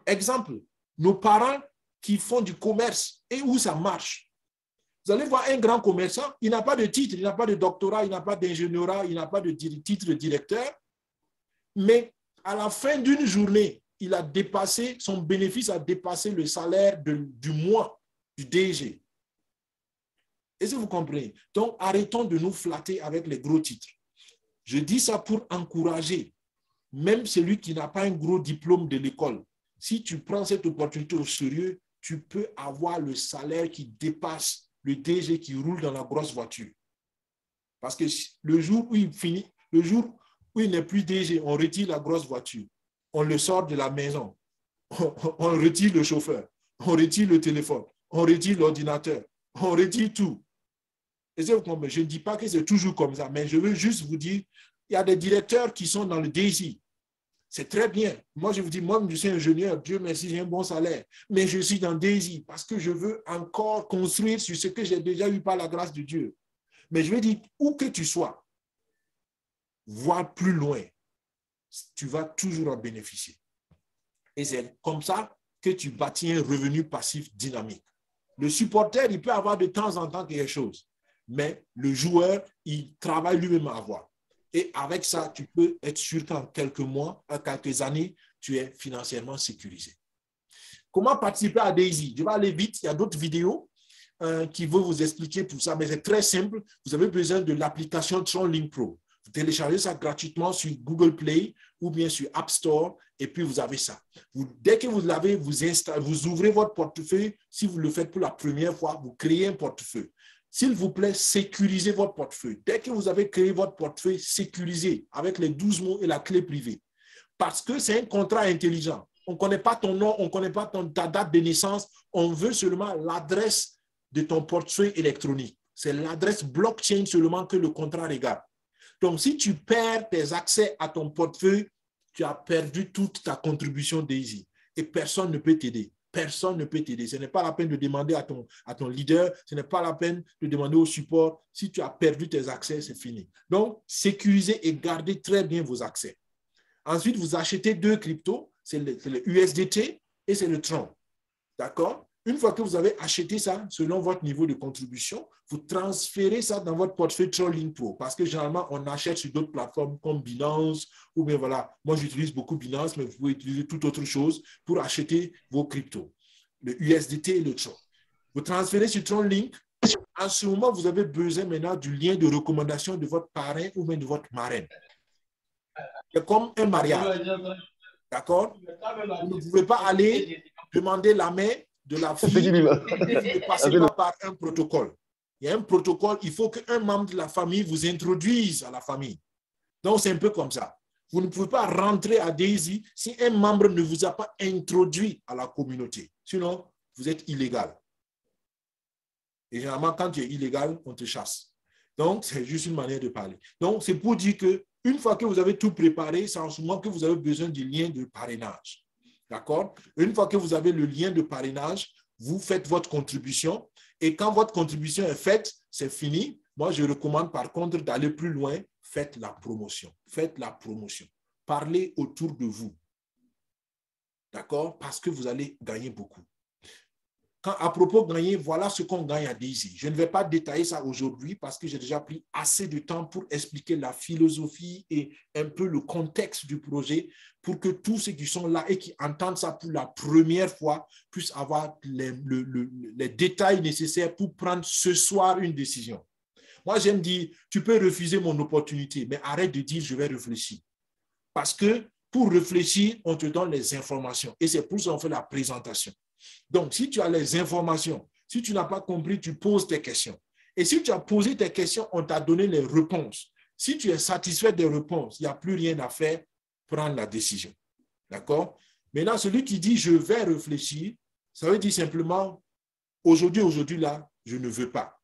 Exemple, nos parents qui font du commerce et où ça marche. Vous allez voir un grand commerçant, il n'a pas de titre, il n'a pas de doctorat, il n'a pas d'ingénierat, il n'a pas de titre de directeur, mais à la fin d'une journée, il a dépassé, son bénéfice a dépassé le salaire du mois du DG. Est-ce que vous comprenez? Donc, arrêtons de nous flatter avec les gros titres. Je dis ça pour encourager même celui qui n'a pas un gros diplôme de l'école. Si tu prends cette opportunité au sérieux, tu peux avoir le salaire qui dépasse le DG qui roule dans la grosse voiture. Parce que le jour où il finit, le jour où il n'est plus DG, on retire la grosse voiture, on le sort de la maison, on retire le chauffeur, on retire le téléphone, on retire l'ordinateur, on retire tout. Et je ne dis pas que c'est toujours comme ça, mais je veux juste vous dire, il y a des directeurs qui sont dans le DG. C'est très bien. Moi, je vous dis, moi, je suis ingénieur, Dieu merci, j'ai un bon salaire, mais je suis dans DG parce que je veux encore construire sur ce que j'ai déjà eu par la grâce de Dieu. Mais je veux dire, où que tu sois, voir plus loin, tu vas toujours en bénéficier. Et c'est comme ça que tu bâtis un revenu passif dynamique. Le supporter, il peut avoir de temps en temps quelque chose, mais le joueur, il travaille lui-même à avoir. Et avec ça, tu peux être sûr qu'en quelques mois, en quelques années, tu es financièrement sécurisé. Comment participer à Daisy? Je vais aller vite, il y a d'autres vidéos qui vont vous expliquer tout ça, mais c'est très simple. Vous avez besoin de l'application TronLink Pro. Vous téléchargez ça gratuitement sur Google Play ou bien sur App Store, et puis vous avez ça. Dès que vous l'avez, vous ouvrez votre portefeuille. Si vous le faites pour la première fois, vous créez un portefeuille. S'il vous plaît, sécurisez votre portefeuille. Dès que vous avez créé votre portefeuille, sécurisez avec les 12 mots et la clé privée. Parce que c'est un contrat intelligent. On ne connaît pas ton nom, on ne connaît pas ta date de naissance. On veut seulement l'adresse de ton portefeuille électronique. C'est l'adresse blockchain seulement que le contrat regarde. Donc, si tu perds tes accès à ton portefeuille, tu as perdu toute ta contribution Daisy. Et personne ne peut t'aider. Personne ne peut t'aider. Ce n'est pas la peine de demander à ton leader, ce n'est pas la peine de demander au support. Si tu as perdu tes accès, c'est fini. Donc, sécurisez et gardez très bien vos accès. Ensuite, vous achetez 2 cryptos, c'est le USDT et c'est le Tron. D'accord? Une fois que vous avez acheté ça, selon votre niveau de contribution, vous transférez ça dans votre portefeuille TronLink Pro. Parce que généralement, on achète sur d'autres plateformes comme Binance ou bien voilà. Moi, j'utilise beaucoup Binance, mais vous pouvez utiliser toute autre chose pour acheter vos cryptos, le USDT et le Tron. Vous transférez sur TronLink. En ce moment, vous avez besoin maintenant du lien de recommandation de votre parrain ou bien de votre marraine. C'est comme un mariage. D'accord? Vous ne pouvez pas aller demander la main de la fille ne passez pas par un protocole. Il y a un protocole, il faut qu'un membre de la famille vous introduise à la famille. Donc, c'est un peu comme ça. Vous ne pouvez pas rentrer à Daisy si un membre ne vous a pas introduit à la communauté. Sinon, vous êtes illégal. Et généralement, quand tu es illégal, on te chasse. Donc, c'est juste une manière de parler. Donc, c'est pour dire qu'une fois que vous avez tout préparé, c'est en ce moment que vous avez besoin du lien de parrainage. D'accord? Une fois que vous avez le lien de parrainage, vous faites votre contribution. Et quand votre contribution est faite, c'est fini. Moi, je recommande par contre d'aller plus loin. Faites la promotion. Faites la promotion. Parlez autour de vous. D'accord? Parce que vous allez gagner beaucoup. À propos de gagner, voilà ce qu'on gagne à Daisy. Je ne vais pas détailler ça aujourd'hui parce que j'ai déjà pris assez de temps pour expliquer la philosophie et un peu le contexte du projet pour que tous ceux qui sont là et qui entendent ça pour la première fois puissent avoir les détails nécessaires pour prendre ce soir une décision. Moi, j'aime dire, tu peux refuser mon opportunité, mais arrête de dire je vais réfléchir. Parce que pour réfléchir, on te donne les informations et c'est pour ça qu'on fait la présentation. Donc, si tu as les informations, si tu n'as pas compris, tu poses tes questions. Et si tu as posé tes questions, on t'a donné les réponses. Si tu es satisfait des réponses, il n'y a plus rien à faire, prendre la décision. D'accord? Maintenant, celui qui dit « je vais réfléchir », ça veut dire simplement « aujourd'hui, là, je ne veux pas ».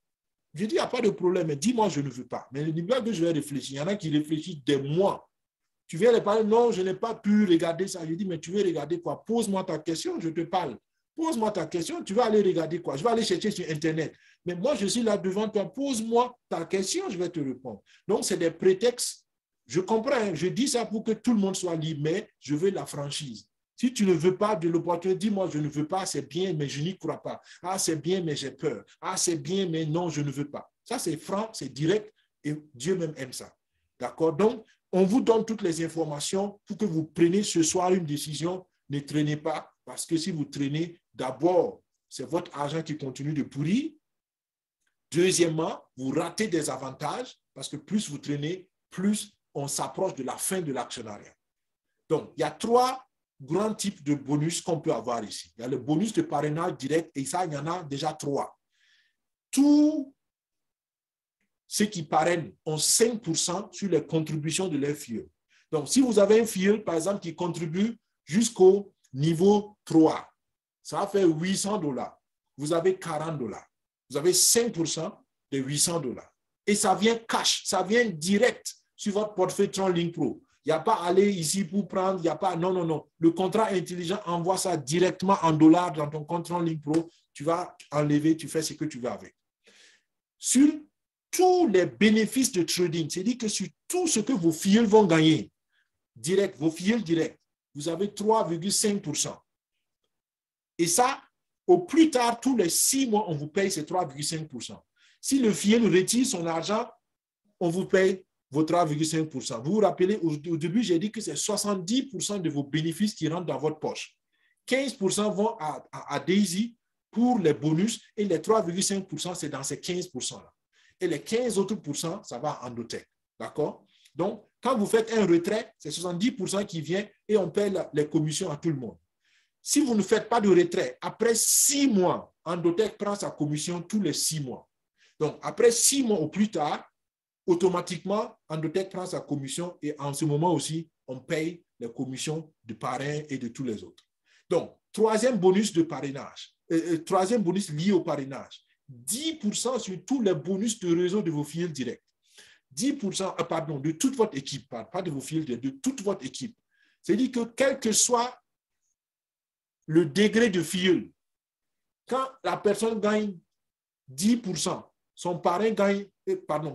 Je dis « il n'y a pas de problème, mais dis-moi « je ne veux pas ». Mais ne dis pas que je vais réfléchir. Il y en a qui réfléchissent des mois. Tu viens de parler « non, je n'ai pas pu regarder ça ». Je dis « mais tu veux regarder quoi? Pose-moi ta question, je te parle. » Pose-moi ta question, tu vas aller regarder quoi? Je vais aller chercher sur Internet. Mais moi, je suis là devant toi. Pose-moi ta question, je vais te répondre. Donc, c'est des prétextes. Je comprends, je dis ça pour que tout le monde soit libre, mais je veux la franchise. Si tu ne veux pas de l'opportunité, dis-moi, je ne veux pas, c'est bien, mais je n'y crois pas. Ah, c'est bien, mais j'ai peur. Ah, c'est bien, mais non, je ne veux pas. Ça, c'est franc, c'est direct, et Dieu même aime ça. D'accord? Donc, on vous donne toutes les informations pour que vous preniez ce soir une décision. Ne traînez pas, parce que si vous traînez, d'abord, c'est votre argent qui continue de pourrir. Deuxièmement, vous ratez des avantages, parce que plus vous traînez, plus on s'approche de la fin de l'actionnariat. Donc, il y a 3 grands types de bonus qu'on peut avoir ici. Il y a le bonus de parrainage direct et ça, il y en a déjà 3. Tous ceux qui parrainent ont 5% sur les contributions de leur filleul. Donc, si vous avez un filleul, par exemple, qui contribue jusqu'au niveau 3, ça va faire $800. Vous avez $40. Vous avez 5% de $800. Et ça vient cash, ça vient direct sur votre portefeuille TronLink Pro. Il n'y a pas à aller ici pour prendre, il n'y a pas, non, non, non. Le contrat intelligent envoie ça directement en dollars dans ton compte TronLink Pro. Tu vas enlever, tu fais ce que tu veux avec. Sur tous les bénéfices de trading, c'est-à-dire que sur tout ce que vos filleuls vont gagner, direct, vos filleuls directs, vous avez 3,5%. Et ça, au plus tard, tous les 6 mois, on vous paye ces 3,5%. Si le filleul retire son argent, on vous paye vos 3,5%. Vous vous rappelez, au début, j'ai dit que c'est 70% de vos bénéfices qui rentrent dans votre poche. 15% vont à Daisy pour les bonus et les 3,5%, c'est dans ces 15%-là. Et les 15 autres pourcents, ça va en Endotech. D'accord? Donc, quand vous faites un retrait, c'est 70% qui vient et on paye les commissions à tout le monde. Si vous ne faites pas de retrait, après 6 mois, Endotech prend sa commission tous les 6 mois. Donc, après 6 mois au plus tard, automatiquement, Endotech prend sa commission et en ce moment aussi, on paye les commissions de parrain et de tous les autres. Donc, troisième bonus de parrainage, troisième bonus lié au parrainage, 10% sur tous les bonus de réseau de vos filleuls directs. 10%, pardon, de toute votre équipe, pas de vos filleuls directs, de toute votre équipe. C'est-à-dire que quel que soit le degré de filleul, quand la personne gagne 10%, son parrain gagne,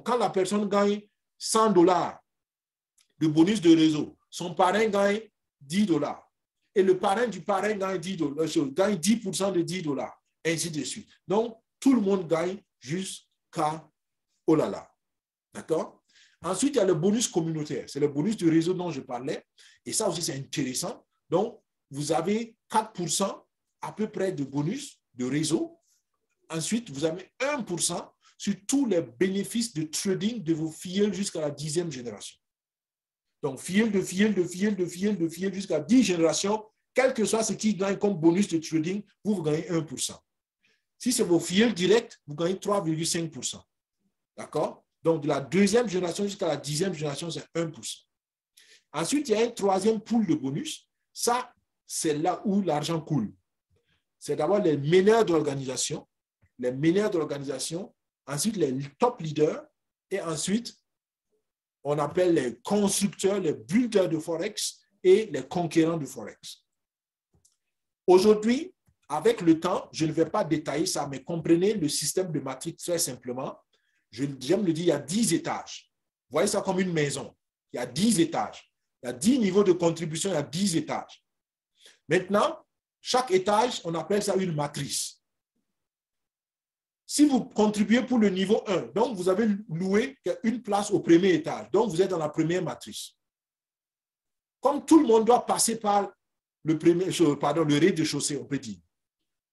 quand la personne gagne $100 de bonus de réseau, son parrain gagne $10. Et le parrain du parrain gagne $10, gagne 10% de $10, ainsi de suite. Donc, tout le monde gagne jusqu'à oh là là. D'accord? Ensuite, il y a le bonus communautaire. C'est le bonus de réseau dont je parlais. Et ça aussi, c'est intéressant. Donc, vous avez 4% à peu près de bonus de réseau. Ensuite, vous avez 1% sur tous les bénéfices de trading de vos filleuls jusqu'à la 10e génération. Donc, filleul de filleul de filleul de filleul de filleul jusqu'à 10 générations, quel que soit ce qui gagne comme bonus de trading, vous gagnez 1%. Si c'est vos filleuls directs, vous gagnez 3,5%. D'accord? Donc, de la 2e génération jusqu'à la 10e génération, c'est 1%. Ensuite, il y a un troisième pool de bonus. Ça, c'est là où l'argent coule. C'est d'abord les meneurs de l'organisation, ensuite les top leaders, et ensuite, on appelle les constructeurs, les builders de Forex et les conquérants de Forex. Aujourd'hui, avec le temps, je ne vais pas détailler ça, mais comprenez le système de matrix très simplement. J'aime le dire, il y a 10 étages. Vous voyez ça comme une maison. Il y a 10 étages. Il y a 10 niveaux de contribution, il y a 10 étages. Maintenant, chaque étage, on appelle ça une matrice. Si vous contribuez pour le niveau 1, donc vous avez loué une place au premier étage, donc vous êtes dans la première matrice. Comme tout le monde doit passer par le rez-de-chaussée, on peut dire.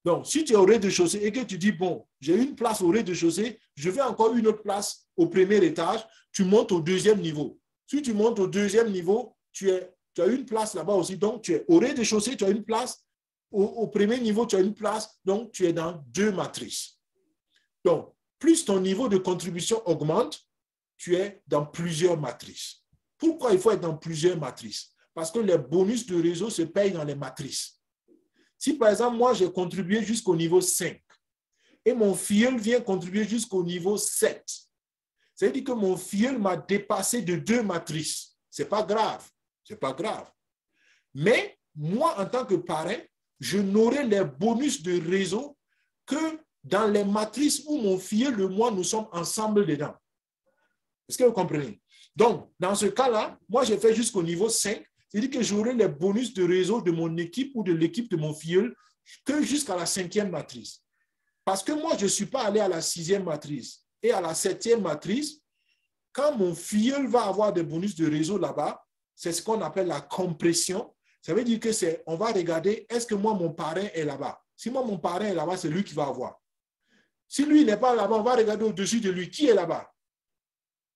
Donc, si tu es au rez-de-chaussée et que tu dis, bon, j'ai une place au rez-de-chaussée, je veux encore une autre place au premier étage, tu montes au 2e niveau. Si tu montes au 2e niveau, tu as une place là-bas aussi. Donc, tu es au rez-de-chaussée, tu as une place. Au premier niveau, tu as une place. Donc, tu es dans 2 matrices. Donc, plus ton niveau de contribution augmente, tu es dans plusieurs matrices. Pourquoi il faut être dans plusieurs matrices? Parce que les bonus de réseau se payent dans les matrices. Si, par exemple, moi, j'ai contribué jusqu'au niveau 5 et mon filleul vient contribuer jusqu'au niveau 7, ça veut dire que mon filleul m'a dépassé de 2 matrices. Ce n'est pas grave. Ce n'est pas grave. Mais moi, en tant que parrain, je n'aurai les bonus de réseau que dans les matrices où mon filleul et moi, nous sommes ensemble dedans. Est-ce que vous comprenez? Donc, dans ce cas-là, moi, j'ai fait jusqu'au niveau 5. C'est-à-dire que j'aurai les bonus de réseau de mon équipe ou de l'équipe de mon filleul que jusqu'à la 5e matrice. Parce que moi, je ne suis pas allé à la 6e matrice et à la 7e matrice. Quand mon filleul va avoir des bonus de réseau là-bas, c'est ce qu'on appelle la compression. Ça veut dire que on va regarder, est-ce que moi, mon parrain est là-bas? Si moi, mon parrain est là-bas, c'est lui qui va avoir. Si lui n'est pas là-bas, on va regarder au-dessus de lui qui est là-bas.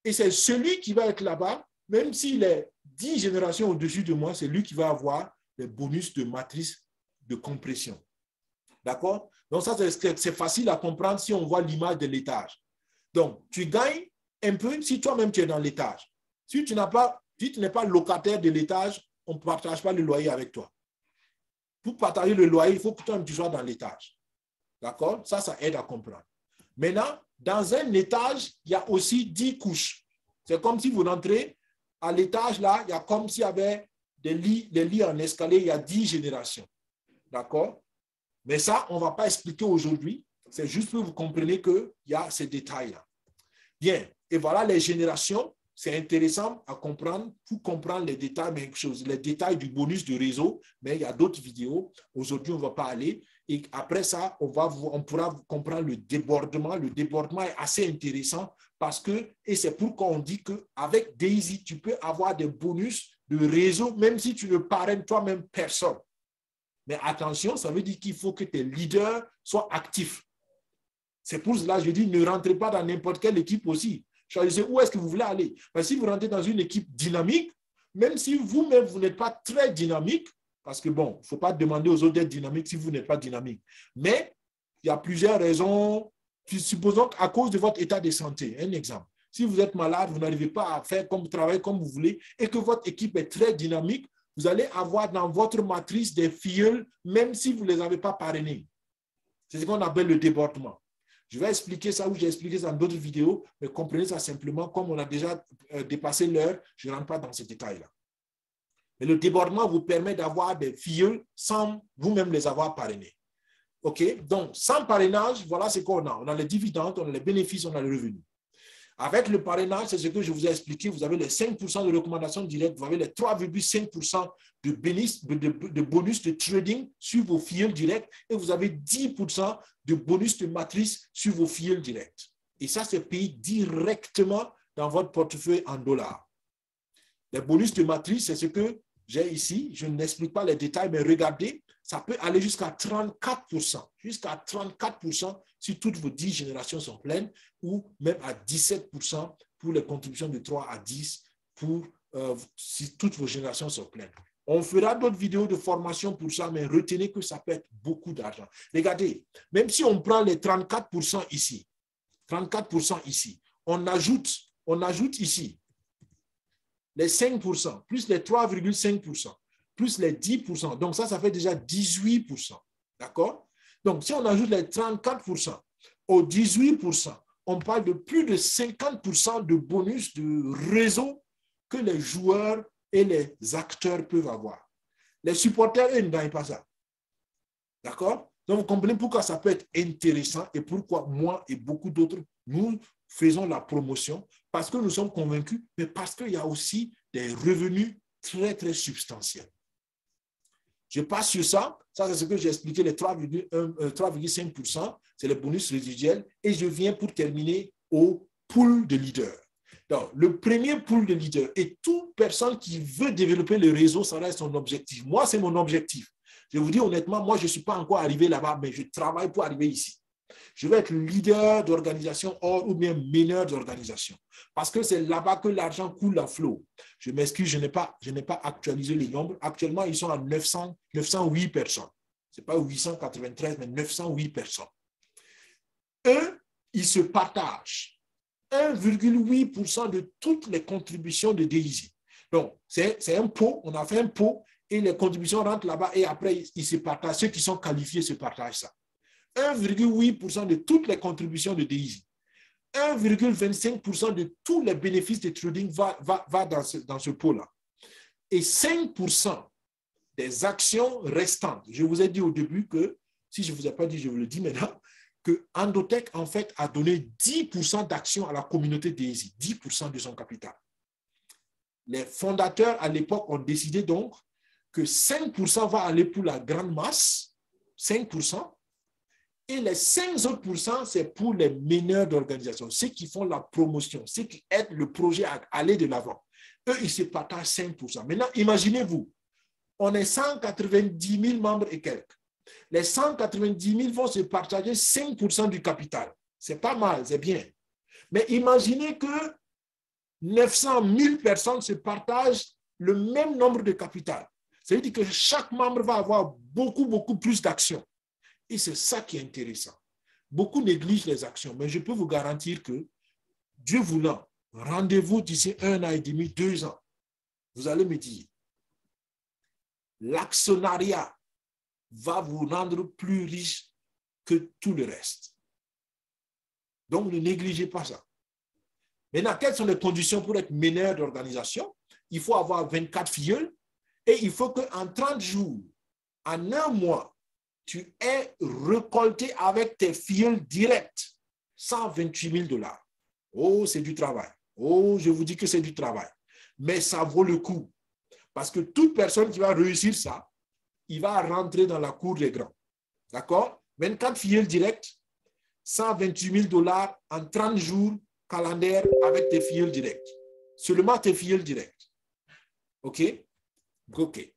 Et c'est celui qui va être là-bas, même s'il est 10 générations au-dessus de moi, c'est lui qui va avoir les bonus de matrice de compression. D'accord? Donc, ça, c'est facile à comprendre si on voit l'image de l'étage. Donc, tu gagnes un peu si toi-même tu es dans l'étage. Si tu n'es pas locataire de l'étage, on ne partage pas le loyer avec toi. Pour partager le loyer, il faut que toi-même tu sois dans l'étage. D'accord? Ça aide à comprendre. Maintenant, dans un étage, il y a aussi 10 couches. C'est comme si vous rentrez à l'étage, là, il y a comme s'il y avait des lits en escalier, il y a 10 générations. D'accord? Mais ça, on ne va pas expliquer aujourd'hui. C'est juste pour que vous compreniez qu'il y a ces détails-là. Bien. Et voilà les générations. C'est intéressant à comprendre pour comprendre les détails, même chose, les détails du bonus de réseau. Mais il y a d'autres vidéos. Aujourd'hui, on ne va pas aller. Et après ça, on pourra comprendre le débordement. Le débordement est assez intéressant parce que, et c'est pourquoi on dit qu'avec Daisy, tu peux avoir des bonus de réseau, même si tu ne parraines toi-même personne. Mais attention, ça veut dire qu'il faut que tes leaders soient actifs. C'est pour cela que je dis, ne rentrez pas dans n'importe quelle équipe aussi. Choisissez où est-ce que vous voulez aller. Mais si vous rentrez dans une équipe dynamique, même si vous-même, vous n'êtes pas très dynamique, parce que bon, il ne faut pas demander aux autres d'être dynamiques si vous n'êtes pas dynamique. Mais il y a plusieurs raisons. Supposons qu'à cause de votre état de santé, un exemple. Si vous êtes malade, vous n'arrivez pas à faire travailler comme vous voulez et que votre équipe est très dynamique, vous allez avoir dans votre matrice des filleuls, même si vous ne les avez pas parrainés. C'est ce qu'on appelle le débordement. Je vais expliquer ça ou j'ai expliqué ça dans d'autres vidéos, mais comprenez ça simplement. Comme on a déjà dépassé l'heure, je ne rentre pas dans ces détails-là. Mais le débordement vous permet d'avoir des filleuls sans vous-même les avoir parrainés. OK? Donc, sans parrainage, voilà ce qu'on a. On a les dividendes, on a les bénéfices, on a les revenus. Avec le parrainage, c'est ce que je vous ai expliqué. Vous avez les 5% de recommandations directes, vous avez les 3,5% de bonus de trading sur vos filleuls directs et vous avez 10% de bonus de matrice sur vos filleuls directs. Et ça, c'est payé directement dans votre portefeuille en dollars. Les bonus de matrice, c'est ce que j'ai ici. Je n'explique pas les détails, mais regardez, ça peut aller jusqu'à 34%. Jusqu'à 34% si toutes vos 10 générations sont pleines ou même à 17% pour les contributions de 3 à 10 si toutes vos générations sont pleines. On fera d'autres vidéos de formation pour ça, mais retenez que ça peut être beaucoup d'argent. Regardez, même si on prend les 34% ici, 34% ici, on ajoute ici les 5%, plus les 3,5%, plus les 10%. Donc ça fait déjà 18%. D'accord? Donc, si on ajoute les 34% aux 18%, on parle de plus de 50% de bonus de réseau que les joueurs et les acteurs peuvent avoir. Les supporters, eux, ne gagnent pas ça. D'accord? Donc, vous comprenez pourquoi ça peut être intéressant et pourquoi moi et beaucoup d'autres, nous faisons la promotion parce que nous sommes convaincus, mais parce qu'il y a aussi des revenus très, très substantiels. Je passe sur ça. Ça, c'est ce que j'ai expliqué, les 3,5%, c'est les bonus résiduels. Et je viens pour terminer au pool de leaders. Donc, le premier pool de leaders, et toute personne qui veut développer le réseau, ça reste son objectif. Moi, c'est mon objectif. Je vous dis honnêtement, moi, je ne suis pas encore arrivé là-bas, mais je travaille pour arriver ici. Je vais être leader d'organisation ou bien meneur d'organisation. Parce que c'est là-bas que l'argent coule à flot. Je m'excuse, je n'ai pas actualisé les nombres. Actuellement, ils sont à 908 personnes. Ce n'est pas 893, mais 908 personnes. Eux, ils se partagent 1,8% de toutes les contributions de Daisy. Donc, c'est un pot, on a fait un pot et les contributions rentrent là-bas et après, ils se partagent. Ceux qui sont qualifiés se partagent ça. 1,8% de toutes les contributions de Daisy. 1,25% de tous les bénéfices de trading va dans ce pot-là. Et 5% des actions restantes. Je vous ai dit au début que, si je ne vous ai pas dit, je vous le dis maintenant, que Endotech, en fait, a donné 10% d'actions à la communauté Daisy, 10% de son capital. Les fondateurs, à l'époque, ont décidé donc que 5% va aller pour la grande masse, 5%, et les 5 autres pourcents, c'est pour les meneurs d'organisation, ceux qui font la promotion, ceux qui aident le projet à aller de l'avant. Eux, ils se partagent 5%. Maintenant, imaginez-vous, on est 190 000 membres et quelques. Les 190 000 vont se partager 5% du capital. C'est pas mal, c'est bien. Mais imaginez que 900 000 personnes se partagent le même nombre de capital. Ça veut dire que chaque membre va avoir beaucoup plus d'actions. Et c'est ça qui est intéressant. Beaucoup négligent les actions, mais je peux vous garantir que, Dieu voulant, rendez-vous d'ici 1 an et demi, 2 ans. Vous allez me dire, l'actionnariat va vous rendre plus riche que tout le reste. Donc, ne négligez pas ça. Maintenant, quelles sont les conditions pour être meneur d'organisation? Il faut avoir 24 filleuls et il faut qu'en 30 jours, en 1 mois, tu aies récolté avec tes filleuls directs 128 000 $. Oh, c'est du travail. Oh, je vous dis que c'est du travail. Mais ça vaut le coup. Parce que toute personne qui va réussir ça, il va rentrer dans la cour des grands. D'accord? 24 filleuls directs, 128 000 $ en 30 jours calendaire avec tes filleuls directs. Seulement tes filleuls directs. OK? OK.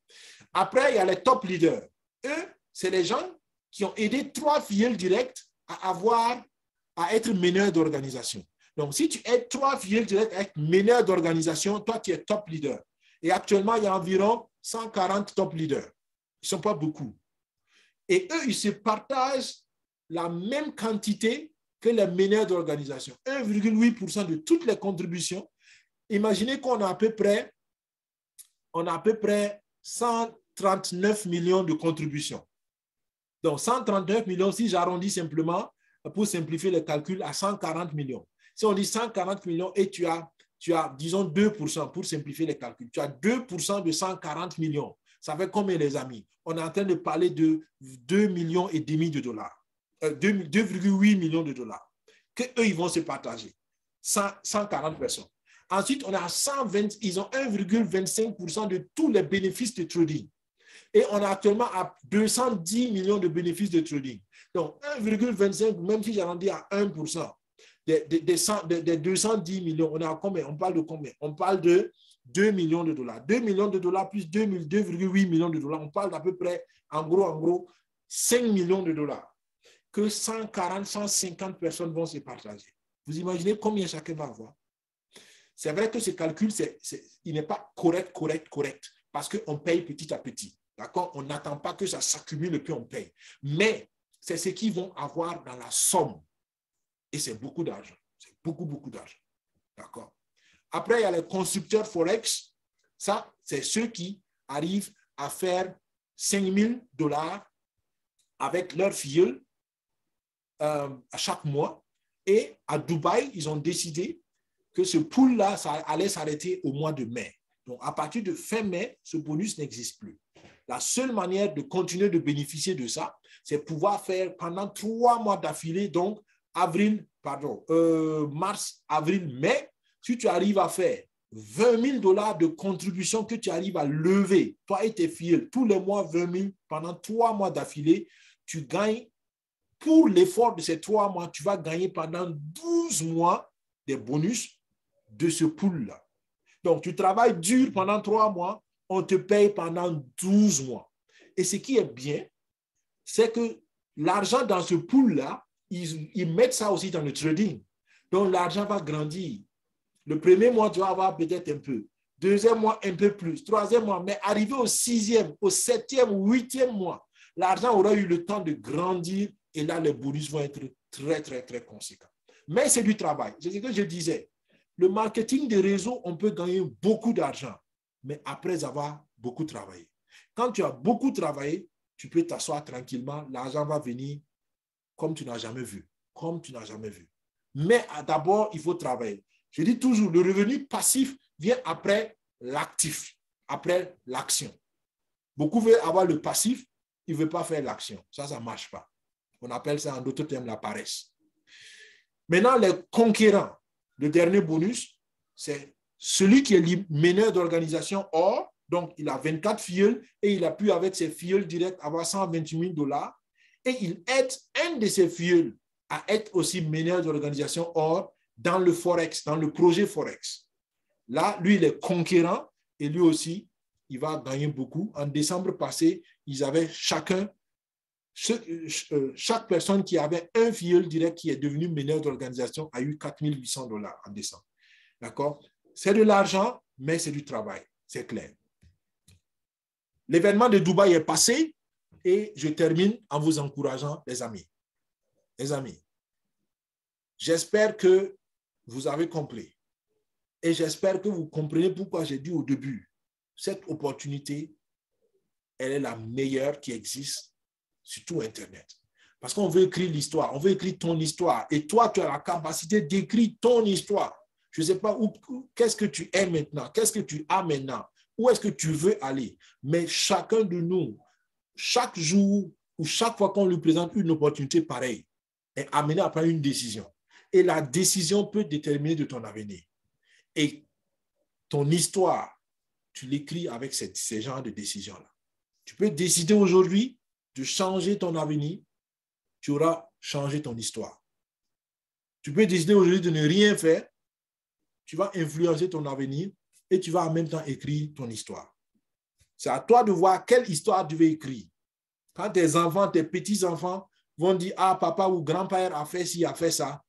Après, il y a les top leaders. Eux, c'est les gens qui ont aidé 3 filleuls directs à être meneurs d'organisation. Donc, si tu aides 3 filleuls directs à être meneurs d'organisation, toi, tu es top leader. Et actuellement, il y a environ 140 top leaders. Ils ne sont pas beaucoup. Et eux, ils se partagent la même quantité que les meneurs d'organisation. 1,8% de toutes les contributions. Imaginez qu'on a à peu près 139 millions de contributions. Donc, 139 millions, si j'arrondis simplement, pour simplifier les calculs, à 140 millions. Si on dit 140 millions et tu as disons, 2% pour simplifier les calculs. Tu as 2% de 140 millions. Ça fait combien, les amis? On est en train de parler de 2,5 millions de $. 2,8 millions de $. Qu'eux, ils vont se partager. 140 personnes. Ensuite, on a 120, ils ont 1,25% de tous les bénéfices de trading. Et on est actuellement à 210 millions de bénéfices de trading. Donc, 1,25, même si j'arrondis à 1%, des 210 millions, on est à combien? On parle de combien? On parle de 2 millions de $. 2 millions de $ plus 2,8 millions de $. On parle d'à peu près, en gros, 5 millions de $. Que 140, 150 personnes vont se partager. Vous imaginez combien chacun va avoir? C'est vrai que ce calcul, il n'est pas correct, parce qu'on paye petit à petit. D'accord? On n'attend pas que ça s'accumule et puis on paye. Mais c'est ce qu'ils vont avoir dans la somme. Et c'est beaucoup d'argent. C'est beaucoup d'argent. D'accord? Après, il y a les constructeurs Forex. Ça, c'est ceux qui arrivent à faire 5 000 $ avec leurs filleuls à chaque mois. Et à Dubaï, ils ont décidé que ce pool-là, ça allait s'arrêter au mois de mai. Donc, à partir de fin mai, ce bonus n'existe plus. La seule manière de continuer de bénéficier de ça, c'est pouvoir faire pendant 3 mois d'affilée, donc mars, avril, mai, si tu arrives à faire 20 000 $ de contribution que tu arrives à lever, toi et tes filles, tous les mois 20 000, pendant 3 mois d'affilée, tu gagnes, pour l'effort de ces 3 mois, tu vas gagner pendant 12 mois des bonus de ce pool-là. Donc, tu travailles dur pendant 3 mois, on te paye pendant 12 mois. Et ce qui est bien, c'est que l'argent dans ce pool-là, ils mettent ça aussi dans le trading. Donc, l'argent va grandir. Le premier mois, tu vas avoir peut-être un peu. Deuxième mois, un peu plus. Troisième mois, mais arrivé au 6e, au 7e, 8e mois, l'argent aura eu le temps de grandir et là, les bonus vont être très conséquents. Mais c'est du travail. C'est ce que je disais. Le marketing des réseaux, on peut gagner beaucoup d'argent, mais après avoir beaucoup travaillé. Quand tu as beaucoup travaillé, tu peux t'asseoir tranquillement, l'argent va venir comme tu n'as jamais vu. Mais d'abord, il faut travailler. Je dis toujours, le revenu passif vient après l'actif, après l'action. Beaucoup veulent avoir le passif, ils ne veulent pas faire l'action. Ça ne marche pas. On appelle ça en d'autres termes la paresse. Maintenant, les conquérants, le dernier bonus, c'est celui qui est meneur d'organisation or, donc il a 24 filleuls et il a pu avec ses filleuls directs avoir 128 000 $ et il aide un de ses filleuls à être aussi meneur d'organisation or dans le Forex, dans le projet Forex. Là, lui, il est conquérant et lui aussi, il va gagner beaucoup. En décembre passé, ils avaient chaque personne qui avait un filleul direct qui est devenu meneur d'organisation a eu 4 800 $ en décembre. D'accord? C'est de l'argent, mais c'est du travail. C'est clair. L'événement de Dubaï est passé et je termine en vous encourageant, les amis. Les amis, j'espère que vous avez compris et j'espère que vous comprenez pourquoi j'ai dit au début, cette opportunité, elle est la meilleure qui existe sur tout Internet. Parce qu'on veut écrire l'histoire, on veut écrire ton histoire et toi, tu as la capacité d'écrire ton histoire. Je ne sais pas qu'est-ce que tu es maintenant, qu'est-ce que tu as maintenant, où est-ce que tu veux aller. Mais chacun de nous, chaque jour ou chaque fois qu'on lui présente une opportunité pareille, est amené à prendre une décision. Et la décision peut déterminer de ton avenir. Et ton histoire, tu l'écris avec ces genres de décisions-là. Tu peux décider aujourd'hui de changer ton avenir, tu auras changé ton histoire. Tu peux décider aujourd'hui de ne rien faire, tu vas influencer ton avenir et tu vas en même temps écrire ton histoire. C'est à toi de voir quelle histoire tu veux écrire. Quand tes enfants, tes petits-enfants vont dire « Ah, papa ou grand-père a fait ci, a fait ça »,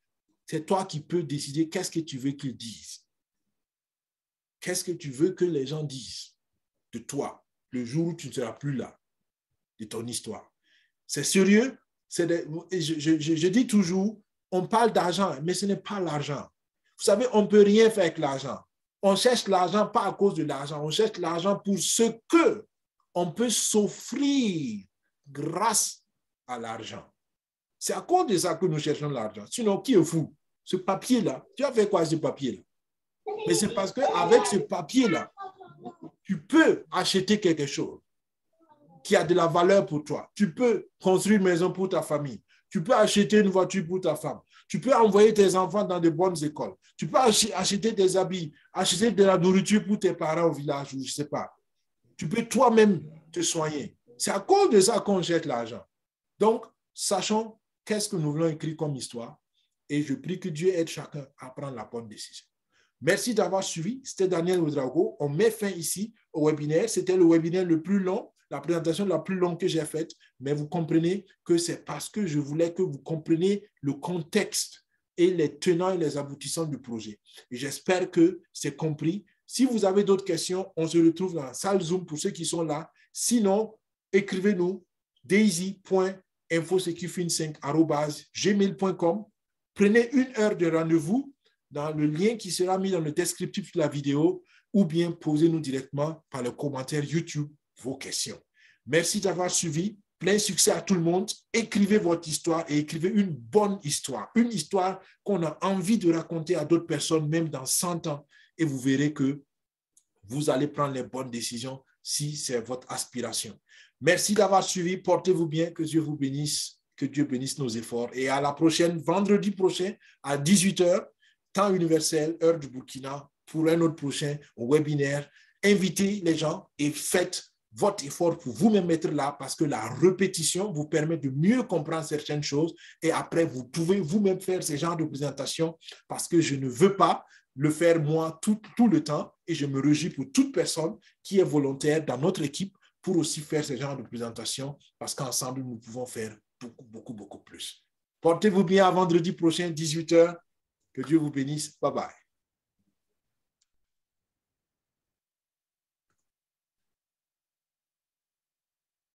c'est toi qui peux décider qu'est-ce que tu veux qu'ils disent. Qu'est-ce que tu veux que les gens disent de toi le jour où tu ne seras plus là, de ton histoire. C'est sérieux. Je dis toujours, on parle d'argent, mais ce n'est pas l'argent. Vous savez, on ne peut rien faire avec l'argent. On cherche l'argent pas à cause de l'argent, on cherche l'argent pour ce que on peut s'offrir grâce à l'argent. C'est à cause de ça que nous cherchons l'argent. Sinon, qui est fou? Ce papier-là, tu as fait quoi ce papier-là? Mais c'est parce qu'avec ce papier-là, tu peux acheter quelque chose qui a de la valeur pour toi. Tu peux construire une maison pour ta famille. Tu peux acheter une voiture pour ta femme. Tu peux envoyer tes enfants dans de bonnes écoles. Tu peux acheter des habits, acheter de la nourriture pour tes parents au village, ou je ne sais pas. Tu peux toi-même te soigner. C'est à cause de ça qu'on jette l'argent. Donc, sachons qu'est-ce que nous voulons écrire comme histoire et je prie que Dieu aide chacun à prendre la bonne décision. Merci d'avoir suivi. C'était Daniel Ouedraogo. On met fin ici au webinaire. C'était le webinaire le plus long, la présentation la plus longue que j'ai faite, mais vous comprenez que c'est parce que je voulais que vous compreniez le contexte et les tenants et les aboutissants du projet. Et j'espère que c'est compris. Si vous avez d'autres questions, on se retrouve dans la salle Zoom pour ceux qui sont là. Sinon, écrivez-nous daisy.infosecufin5@gmail.com. Prenez une heure de rendez-vous dans le lien qui sera mis dans le descriptif de la vidéo ou bien posez-nous directement par le commentaire YouTube vos questions. Merci d'avoir suivi. Plein succès à tout le monde. Écrivez votre histoire et écrivez une bonne histoire. Une histoire qu'on a envie de raconter à d'autres personnes, même dans 100 ans. Et vous verrez que vous allez prendre les bonnes décisions si c'est votre aspiration. Merci d'avoir suivi. Portez-vous bien. Que Dieu vous bénisse. Que Dieu bénisse nos efforts. Et à la prochaine, vendredi prochain, à 18h, temps universel, heure du Burkina, pour un autre prochain webinaire. Invitez les gens et faites votre effort pour vous-même être là parce que la répétition vous permet de mieux comprendre certaines choses et après, vous pouvez vous-même faire ce genre de présentation parce que je ne veux pas le faire moi tout le temps et je me réjouis pour toute personne qui est volontaire dans notre équipe pour aussi faire ce genre de présentation parce qu'ensemble, nous pouvons faire beaucoup plus. Portez-vous bien à vendredi prochain, 18h. Que Dieu vous bénisse. Bye bye.